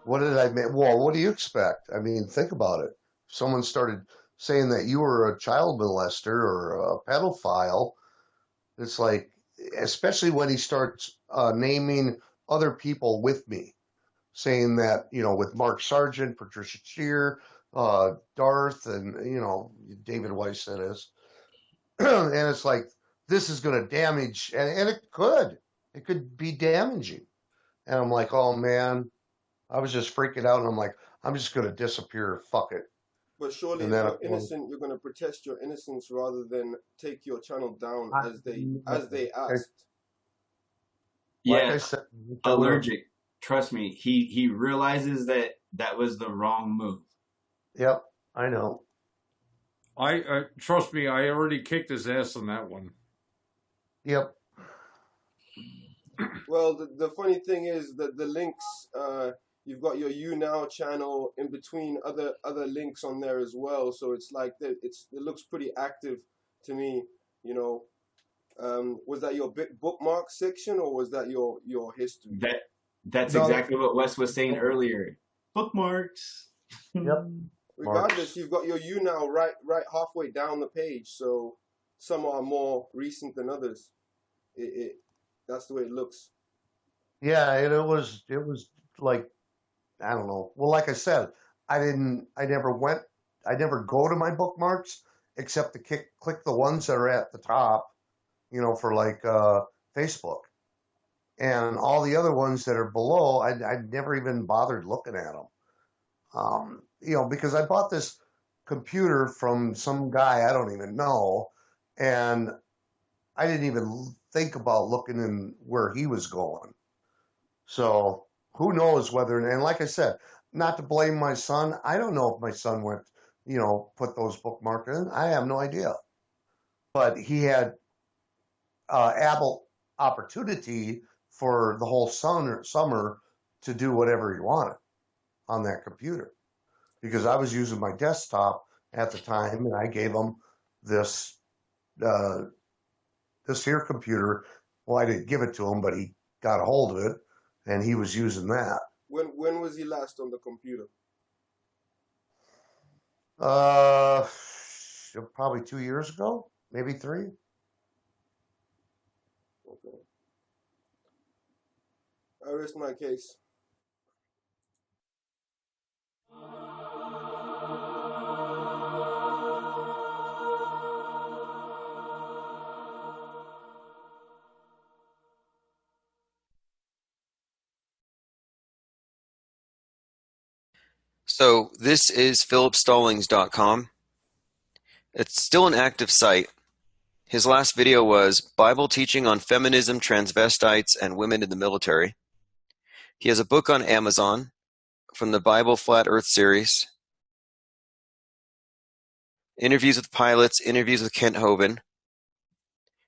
What did I make? Well, what do you expect? I mean, think about it. If someone started saying that you were a child molester or a pedophile, it's like, especially when he starts naming other people with me, saying that, with Mark Sargent, Patricia Cheer, Darth, and, David Weiss, that is. And it's like, this is going to damage, and it could be damaging. And I'm like, oh man, I was just freaking out, and I'm like, I'm just going to disappear. Fuck it. But surely, if you're innocent, you're going to protest your innocence rather than take your channel down as they asked. Yeah, like I said, allergic. Trust me, he realizes that was the wrong move. Yep, I know. I trust me, I already kicked his ass on that one. Yep. Well, the funny thing is that the links, you've got your You Now channel in between other links on there as well. So it's like it looks pretty active to me. Was that your bookmark section or was that your history? That's exactly what Wes was saying earlier. Bookmarks. Yep. Regardless, you've got your You Now right halfway down the page. So some are more recent than others. That's the way it looks. Yeah, and it was like, I don't know. Well, like I said, I never go to my bookmarks except to click the ones that are at the top, for like Facebook. And all the other ones that are below, I never even bothered looking at them. Because I bought this computer from some guy I don't even know, and I didn't even think about looking in where he was going. So who knows whether, and like I said, not to blame my son. I don't know if my son went, put those bookmarks in. I have no idea. But he had ample opportunity for the whole summer to do whatever he wanted on that computer. Because I was using my desktop at the time, and I gave him this here computer. Well, I didn't give it to him, but he got a hold of it, and he was using that. When was he last on the computer? Probably 2 years ago, maybe 3. Okay. I rest my case. So this is philipstallings.com. It's still an active site. His last video was Bible teaching on feminism, transvestites, and women in the military. He has a book on Amazon from the Bible Flat Earth series. Interviews with pilots, interviews with Kent Hovind.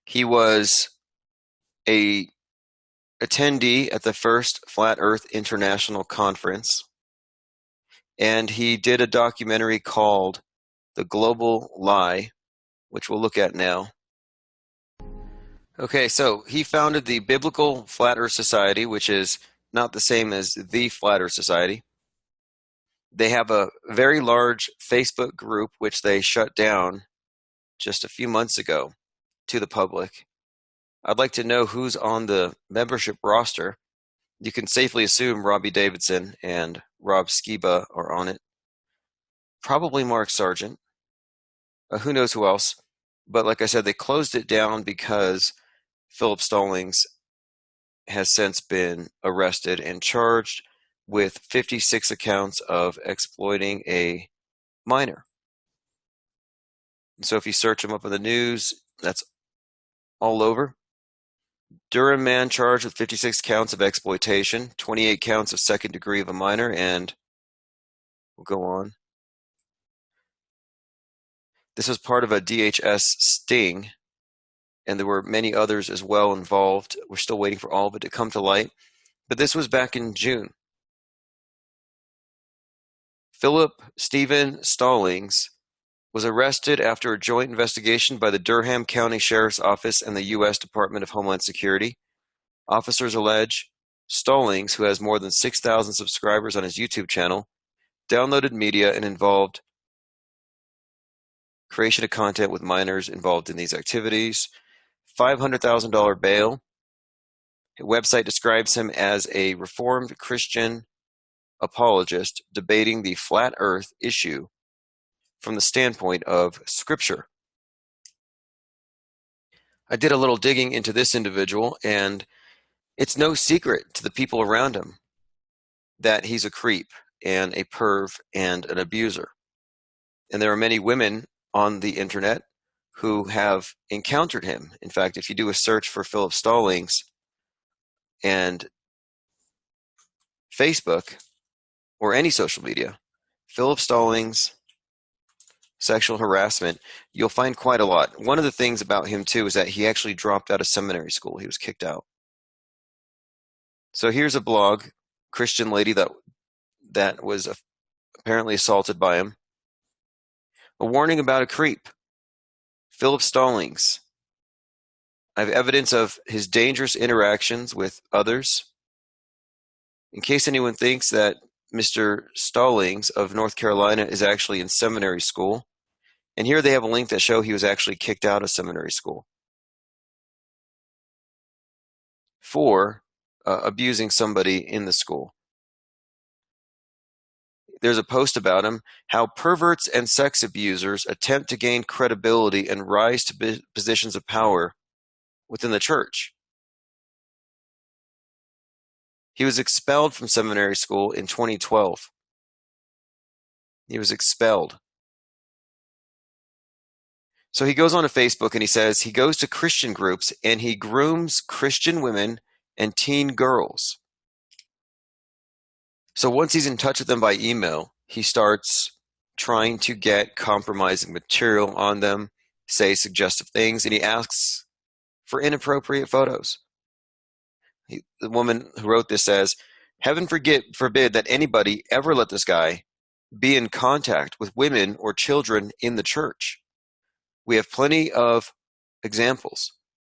He was a attendee at the first Flat Earth International Conference. And he did a documentary called The Global Lie which we'll look at now. Okay, so he founded the Biblical Flat Earth Society, which is not the same as the Flat Earth Society. They have a very large Facebook group, which they shut down just a few months ago to the public. I'd like to know who's on the membership roster. You can safely assume Robbie Davidson and Rob Skiba are on it. Probably Mark Sargent. Who knows who else? But like I said, they closed it down because Philip Stallings has since been arrested and charged with 56 accounts of exploiting a minor. So if you search him up in the news, that's all over. Durham man charged with 56 counts of exploitation, 28 counts of second degree of a minor, and we'll go on. This was part of a DHS sting, and there were many others as well involved. We're still waiting for all of it to come to light, but this was back in June. Philip Stephen Stallings was arrested after a joint investigation by the Durham County Sheriff's Office and the U.S. Department of Homeland Security. Officers allege Stallings, who has more than 6,000 subscribers on his YouTube channel, downloaded media and involved creation of content with minors involved in these activities. $500,000 bail. The website describes him as a Reformed Christian apologist debating the flat earth issue from the standpoint of Scripture. I did a little digging into this individual, and it's no secret to the people around him that he's a creep and a perv and an abuser. And there are many women on the internet who have encountered him. In fact, if you do a search for Philip Stallings and Facebook or any social media, Philip Stallings sexual harassment, you'll find quite a lot. One of the things about him too is that he actually dropped out of seminary school. He was kicked out. So here's a blog, Christian lady that was apparently assaulted by him. A warning about a creep. Philip Stallings. I have evidence of his dangerous interactions with others. In case anyone thinks that Mr. Stallings of North Carolina is actually in seminary school, and here they have a link that shows he was actually kicked out of seminary school for abusing somebody in the school. There's a post about him, how perverts and sex abusers attempt to gain credibility and rise to positions of power within the church. He was expelled from seminary school in 2012. He was expelled. So he goes on to Facebook and he says he goes to Christian groups and he grooms Christian women and teen girls. So once he's in touch with them by email, he starts trying to get compromising material on them, say suggestive things, and he asks for inappropriate photos. The woman who wrote this says, "Heaven forbid that anybody ever let this guy be in contact with women or children in the church. We have plenty of examples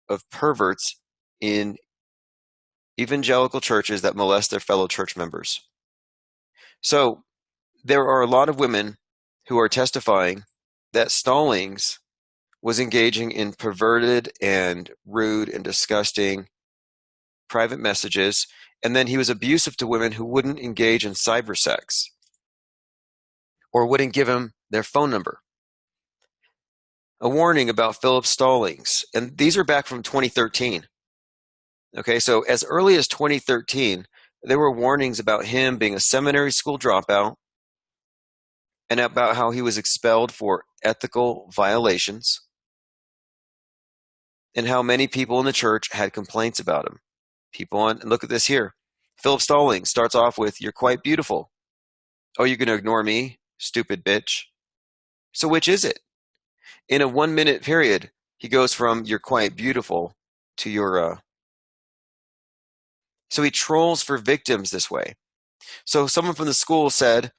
of perverts in evangelical churches that molest their fellow church members." So there are a lot of women who are testifying that Stallings was engaging in perverted and rude and disgusting private messages, and then he was abusive to women who wouldn't engage in cyber sex or wouldn't give him their phone number. A warning about Philip Stallings, and these are back from 2013. Okay, so as early as 2013, there were warnings about him being a seminary school dropout and about how he was expelled for ethical violations and how many people in the church had complaints about him. People on, and look at this here. Philip Stallings starts off with, "You're quite beautiful." "Oh, you're going to ignore me, stupid bitch." So which is it? In a 1 minute period, he goes from "you're quite beautiful" to "you're So he trolls for victims this way. So someone from the school said,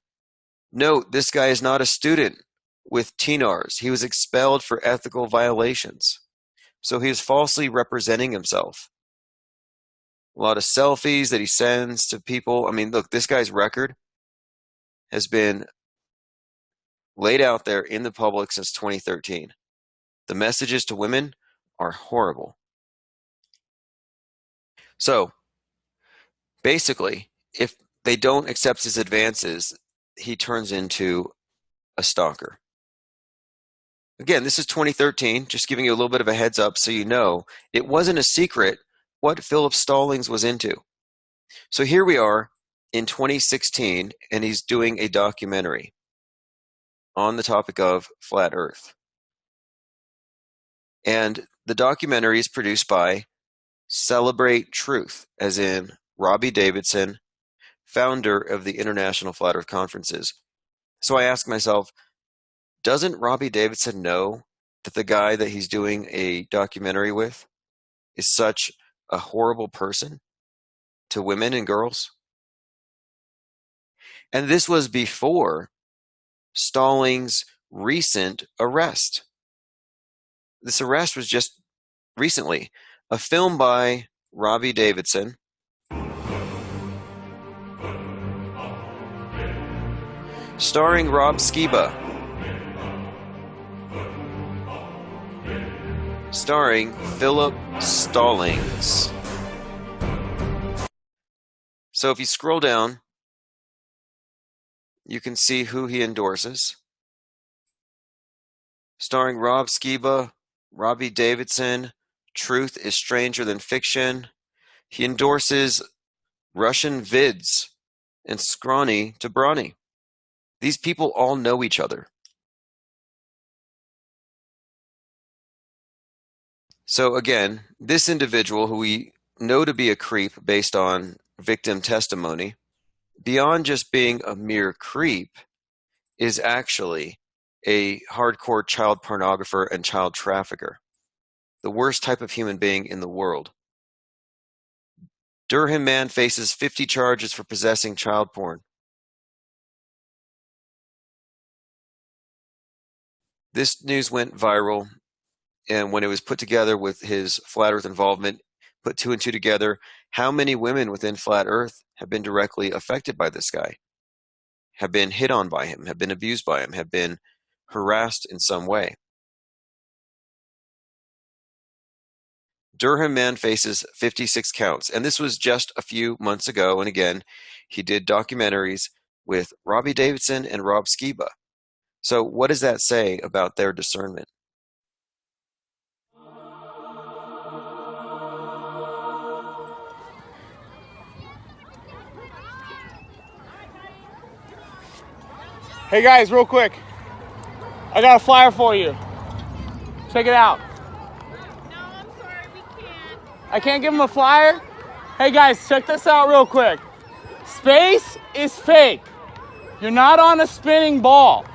"Note, this guy is not a student with TNARS. He was expelled for ethical violations. So he was falsely representing himself. A lot of selfies that he sends to people. I mean, look, this guy's record has been laid out there in the public since 2013. The messages to women are horrible. So, basically, if they don't accept his advances, he turns into a stalker. Again, this is 2013, just giving you a little bit of a heads up so you know it wasn't a secret what Philip Stallings was into. So here we are in 2016, and he's doing a documentary on the topic of flat Earth. And the documentary is produced by Celebrate Truth, as in Robbie Davidson, founder of the International Flat Earth Conferences. So I ask myself, doesn't Robbie Davidson know that the guy that he's doing a documentary with is such a horrible person to women and girls? And this was before Stallings' recent arrest. This arrest was just recently. A film by Robbie Davidson, starring Rob Skiba, starring Philip Stallings. So if you scroll down, you can see who he endorses. Starring Rob Skiba, Robbie Davidson, Truth is Stranger Than Fiction. He endorses Russian vids and Scrawny to Brawny. These people all know each other. So again, this individual, who we know to be a creep based on victim testimony, beyond just being a mere creep, is actually a hardcore child pornographer and child trafficker. The worst type of human being in the world. Durham man faces 50 charges for possessing child porn. This news went viral, and when it was put together with his Flat Earth involvement, put two and two together, how many women within Flat Earth have been directly affected by this guy? Have been hit on by him, have been abused by him, have been harassed in some way? Durham man faces 56 counts, and this was just a few months ago. And again, he did documentaries with Robbie Davidson and Rob Skiba. So what does that say about their discernment? Hey guys, real quick, I got a flyer for you. Check it out. No, I'm sorry, we can't. I can't give them a flyer? Hey guys, check this out real quick. Space is fake. You're not on a spinning ball.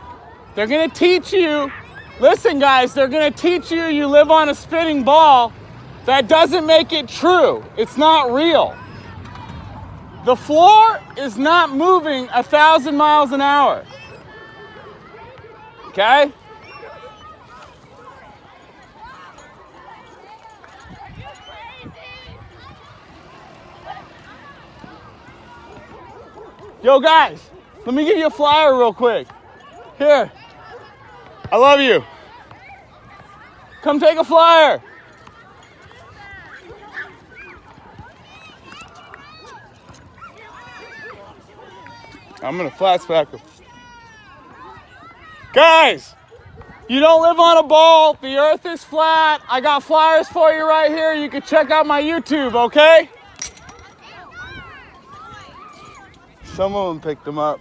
They're gonna teach you, listen guys, they're gonna teach you you live on a spinning ball. That doesn't make it true. It's not real. The floor is not moving 1,000 miles an hour. Okay? Yo guys, let me give you a flyer real quick. Here. I love you. Come take a flyer. I'm gonna flashback them. Guys, you don't live on a ball. The earth is flat. I got flyers for you right here. You can check out my YouTube, okay? Some of them picked them up.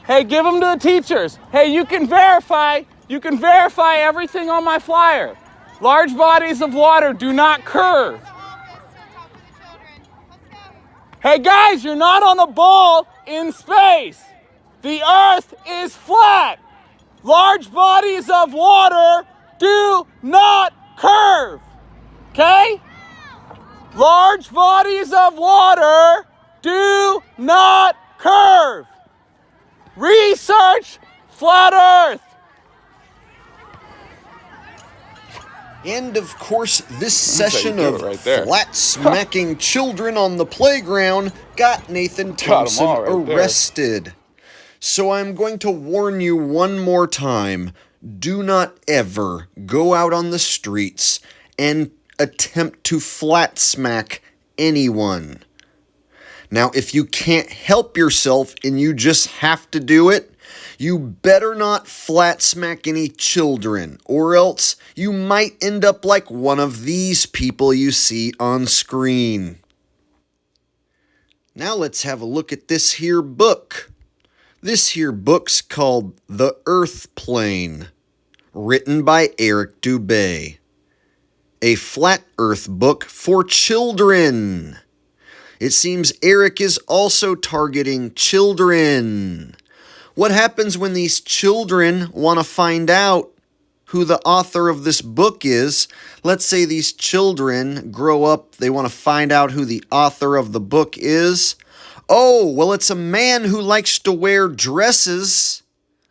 Hey, give them to the teachers. Hey, you can verify everything on my flyer. Large bodies of water do not curve. Hey guys, you're not on a ball in space. The earth is flat. Large bodies of water do not curve. Okay? Large bodies of water do not curve. Research flat earth. And of course, this That's how you session do of it right there. flat smacking children on the playground got Nathan Got 'em Thompson all right there. arrested. So I'm going to warn you one more time. Do not ever go out on the streets and attempt to flat smack anyone. Now, if you can't help yourself and you just have to do it, you better not flat smack any children, or else you might end up like one of these people you see on screen. Now let's have a look at this here book. This here book's called The Earth Plane, written by Eric Dubay. A flat earth book for children. It seems Eric is also targeting children. What happens when these children want to find out who the author of this book is? Let's say these children grow up, they want to find out who the author of the book is. Oh, well, it's a man who likes to wear dresses,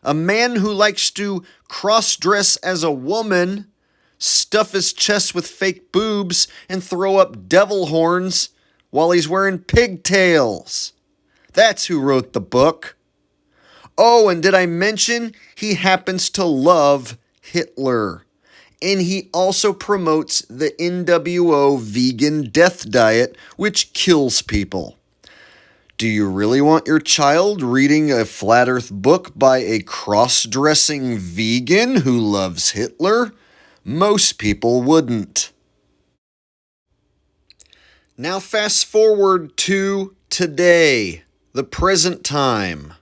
a man who likes to cross-dress as a woman, stuff his chest with fake boobs, and throw up devil horns while he's wearing pigtails. That's who wrote the book. Oh, and did I mention he happens to love Hitler? And he also promotes the NWO vegan death diet, which kills people. Do you really want your child reading a flat earth book by a cross-dressing vegan who loves Hitler? Most people wouldn't. Now fast forward to today, the present time.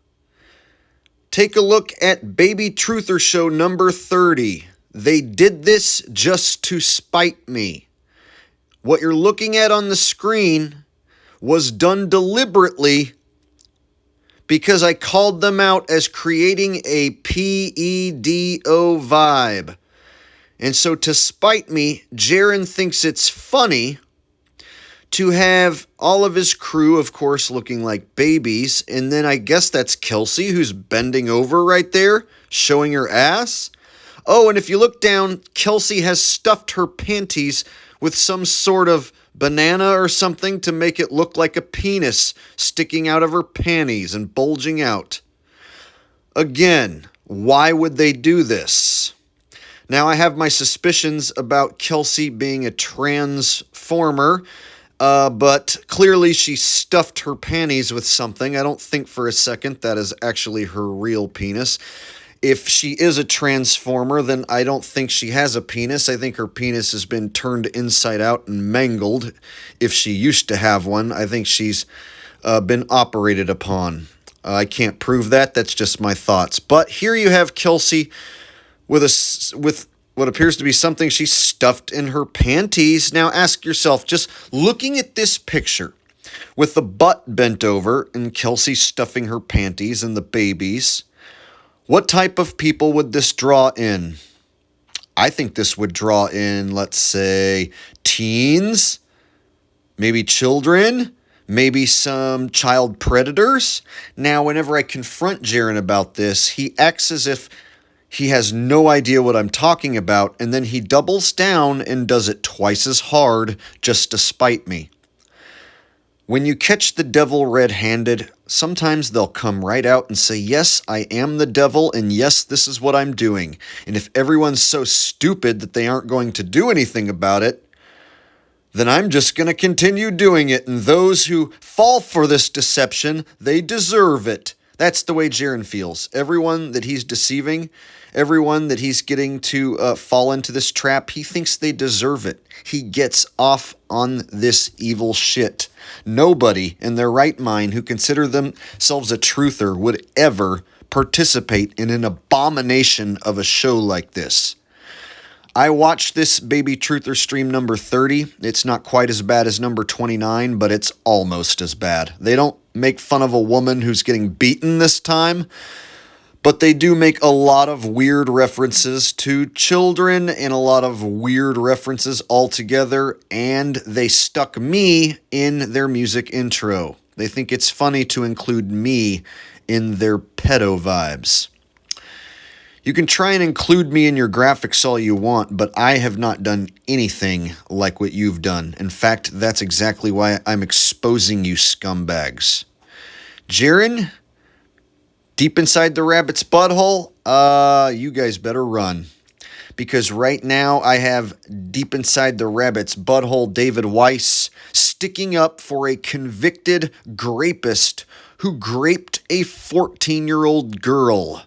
Take a look at Baby Truther Show number 30. They did this just to spite me. What you're looking at on the screen was done deliberately because I called them out as creating a PEDO vibe. And so to spite me, Jaron thinks it's funny to have all of his crew, of course, looking like babies. And then I guess that's Kelsey, who's bending over right there, showing her ass. Oh, and if you look down, Kelsey has stuffed her panties with some sort of banana or something to make it look like a penis sticking out of her panties and bulging out. Again, why would they do this? Now, I have my suspicions about Kelsey being a transformer, but clearly she stuffed her panties with something. I don't think for a second that is actually her real penis. If she is a transformer, then I don't think she has a penis. I think her penis has been turned inside out and mangled. If she used to have one, I think she's been operated upon. I can't prove that. That's just my thoughts. But here you have Kelsey with what appears to be something she stuffed in her panties. Now ask yourself, just looking at this picture with the butt bent over and Kelsey stuffing her panties and the babies, what type of people would this draw in? I think this would draw in, let's say, teens, maybe children, maybe some child predators. Now, whenever I confront Jaron about this, he acts as if he has no idea what I'm talking about, and then he doubles down and does it twice as hard just to spite me. When you catch the devil red-handed, sometimes they'll come right out and say, yes, I am the devil, and yes, this is what I'm doing. And if everyone's so stupid that they aren't going to do anything about it, then I'm just going to continue doing it. And those who fall for this deception, they deserve it. That's the way Jaron feels. Everyone that he's deceiving, everyone that he's getting to fall into this trap, he thinks they deserve it. He gets off on this evil shit. Nobody in their right mind who consider themselves a truther would ever participate in an abomination of a show like this. I watched this Baby Truther stream number 30. It's not quite as bad as number 29, but it's almost as bad. They don't make fun of a woman who's getting beaten this time, but they do make a lot of weird references to children and a lot of weird references altogether, and they stuck me in their music intro. They think it's funny to include me in their pedo vibes. You can try and include me in your graphics all you want, but I have not done anything like what you've done. In fact, that's exactly why I'm exposing you scumbags. Jaren, deep inside the rabbit's butthole, you guys better run. Because right now I have deep inside the rabbit's butthole David Weiss sticking up for a convicted grapist who raped a 14-year-old girl.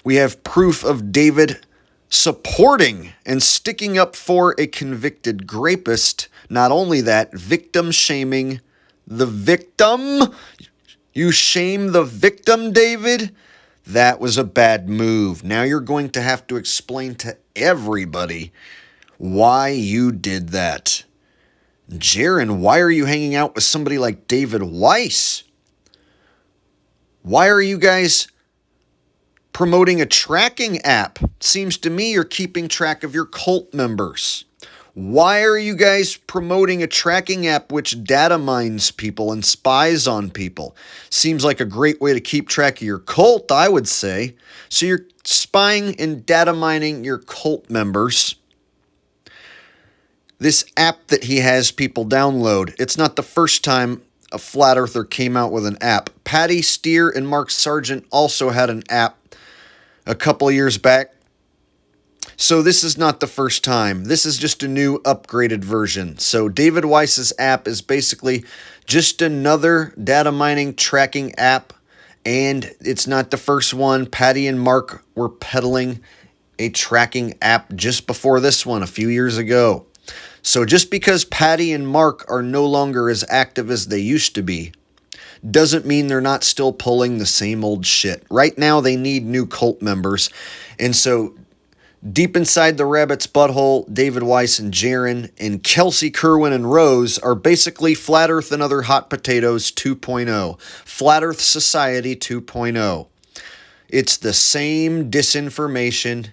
We have proof of David supporting and sticking up for a convicted rapist. Not only that, victim shaming the victim. You shame the victim, David? That was a bad move. Now you're going to have to explain to everybody why you did that. Jaren, why are you hanging out with somebody like David Weiss? Why are you guys promoting a tracking app? Seems to me you're keeping track of your cult members. Why are you guys promoting a tracking app which data mines people and spies on people? Seems like a great way to keep track of your cult, I would say. So you're spying and data mining your cult members. This app that he has people download, it's not the first time a flat earther came out with an app. Patty Steer and Mark Sargent also had an app a couple of years back. So this is not the first time. This is just a new upgraded version. So David Weiss's app is basically just another data mining tracking app. And it's not the first one. Patty and Mark were peddling a tracking app just before this one a few years ago. So just because Patty and Mark are no longer as active as they used to be, doesn't mean they're not still pulling the same old shit. Right now, they need new cult members. And so, deep inside the rabbit's butthole, David Weiss and Jaren and Kelsey Kerwin and Rose are basically Flat Earth and Other Hot Potatoes 2.0. Flat Earth Society 2.0. It's the same disinformation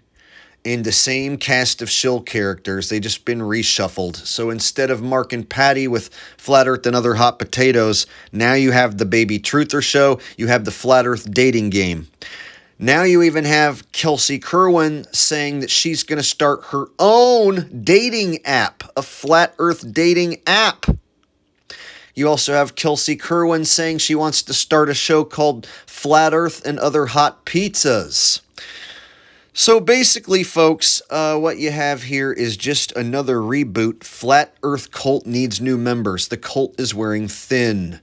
and the same cast of shill characters. They just been reshuffled. So instead of Mark and Patty with Flat Earth and Other Hot Potatoes, now you have the Baby Truther Show. You have the Flat Earth dating game. Now you even have Kelsey Kerwin saying that she's going to start her own dating app, a Flat Earth dating app. You also have Kelsey Kerwin saying she wants to start a show called Flat Earth and Other Hot Pizzas. So basically, folks, what you have here is just another reboot. Flat Earth cult needs new members. The cult is wearing thin.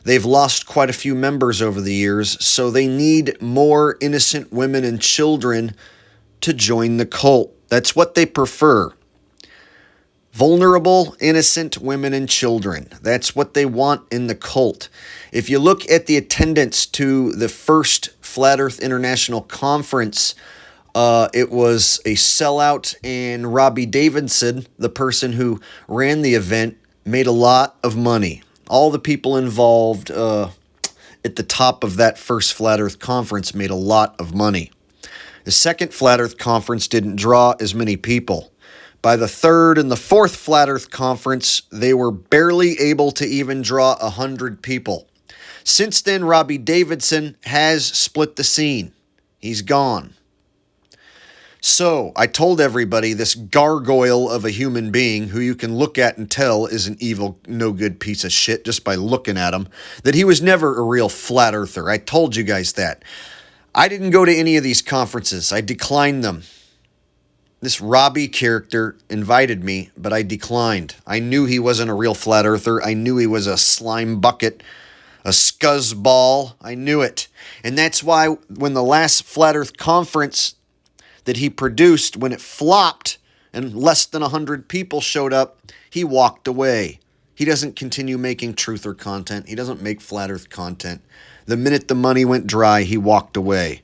They've lost quite a few members over the years, so they need more innocent women and children to join the cult. That's what they prefer. Vulnerable, innocent women and children. That's what they want in the cult. If you look at the attendance to the first Flat Earth International Conference, it was a sellout, and Robbie Davidson, the person who ran the event, made a lot of money. All the people involved at the top of that first Flat Earth Conference made a lot of money. The second Flat Earth Conference didn't draw as many people. By the third and the fourth Flat Earth Conference, they were barely able to even draw 100 people. Since then, Robbie Davidson has split the scene. He's gone. So, I told everybody this gargoyle of a human being who you can look at and tell is an evil, no good piece of shit just by looking at him, that he was never a real flat earther. I told you guys that. I didn't go to any of these conferences. I declined them. This Robbie character invited me, but I declined. I knew he wasn't a real flat earther. I knew he was a slime bucket, a scuzzball. I knew it. And that's why when the last Flat Earth Conference that he produced, when it flopped and less than 100 people showed up, he walked away. He doesn't continue making truther content. He doesn't make Flat Earth content. The minute the money went dry, he walked away.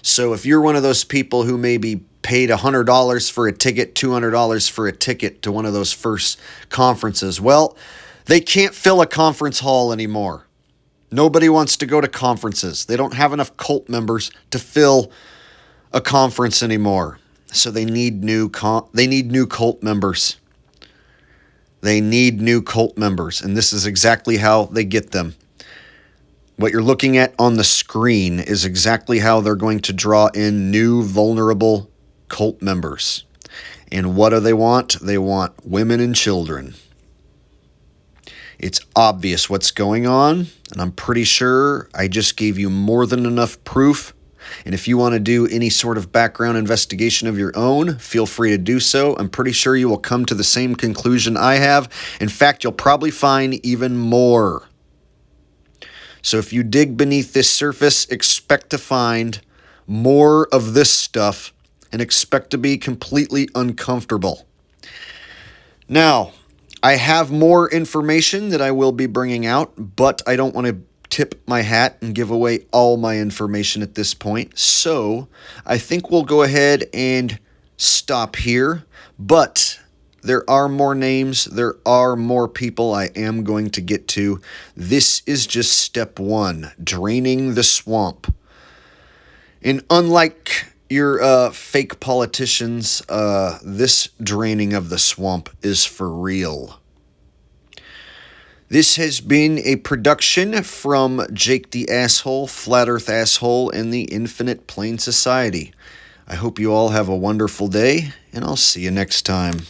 So if you're one of those people who maybe paid $100 for a ticket, $200 for a ticket to one of those first conferences, well, they can't fill a conference hall anymore. Nobody wants to go to conferences. They don't have enough cult members to fill a conference anymore. So they need new cult members. They need new cult members, and this is exactly how they get them. What you're looking at on the screen is exactly how they're going to draw in new vulnerable cult members. And what do they want? They want women and children. It's obvious what's going on, and I'm pretty sure I just gave you more than enough proof. And if you want to do any sort of background investigation of your own, feel free to do so. I'm pretty sure you will come to the same conclusion I have. In fact, you'll probably find even more. So if you dig beneath this surface, expect to find more of this stuff and expect to be completely uncomfortable. Now, I have more information that I will be bringing out, but I don't want to tip my hat and give away all my information at this point. So I think we'll go ahead and stop here. But there are more names. There are more people I am going to get to. This is just step one, draining the swamp. And unlike your fake politicians, this draining of the swamp is for real. This has been a production from Jake the Asshole, Flat Earth Asshole, and the Infinite Plane Society. I hope you all have a wonderful day, and I'll see you next time.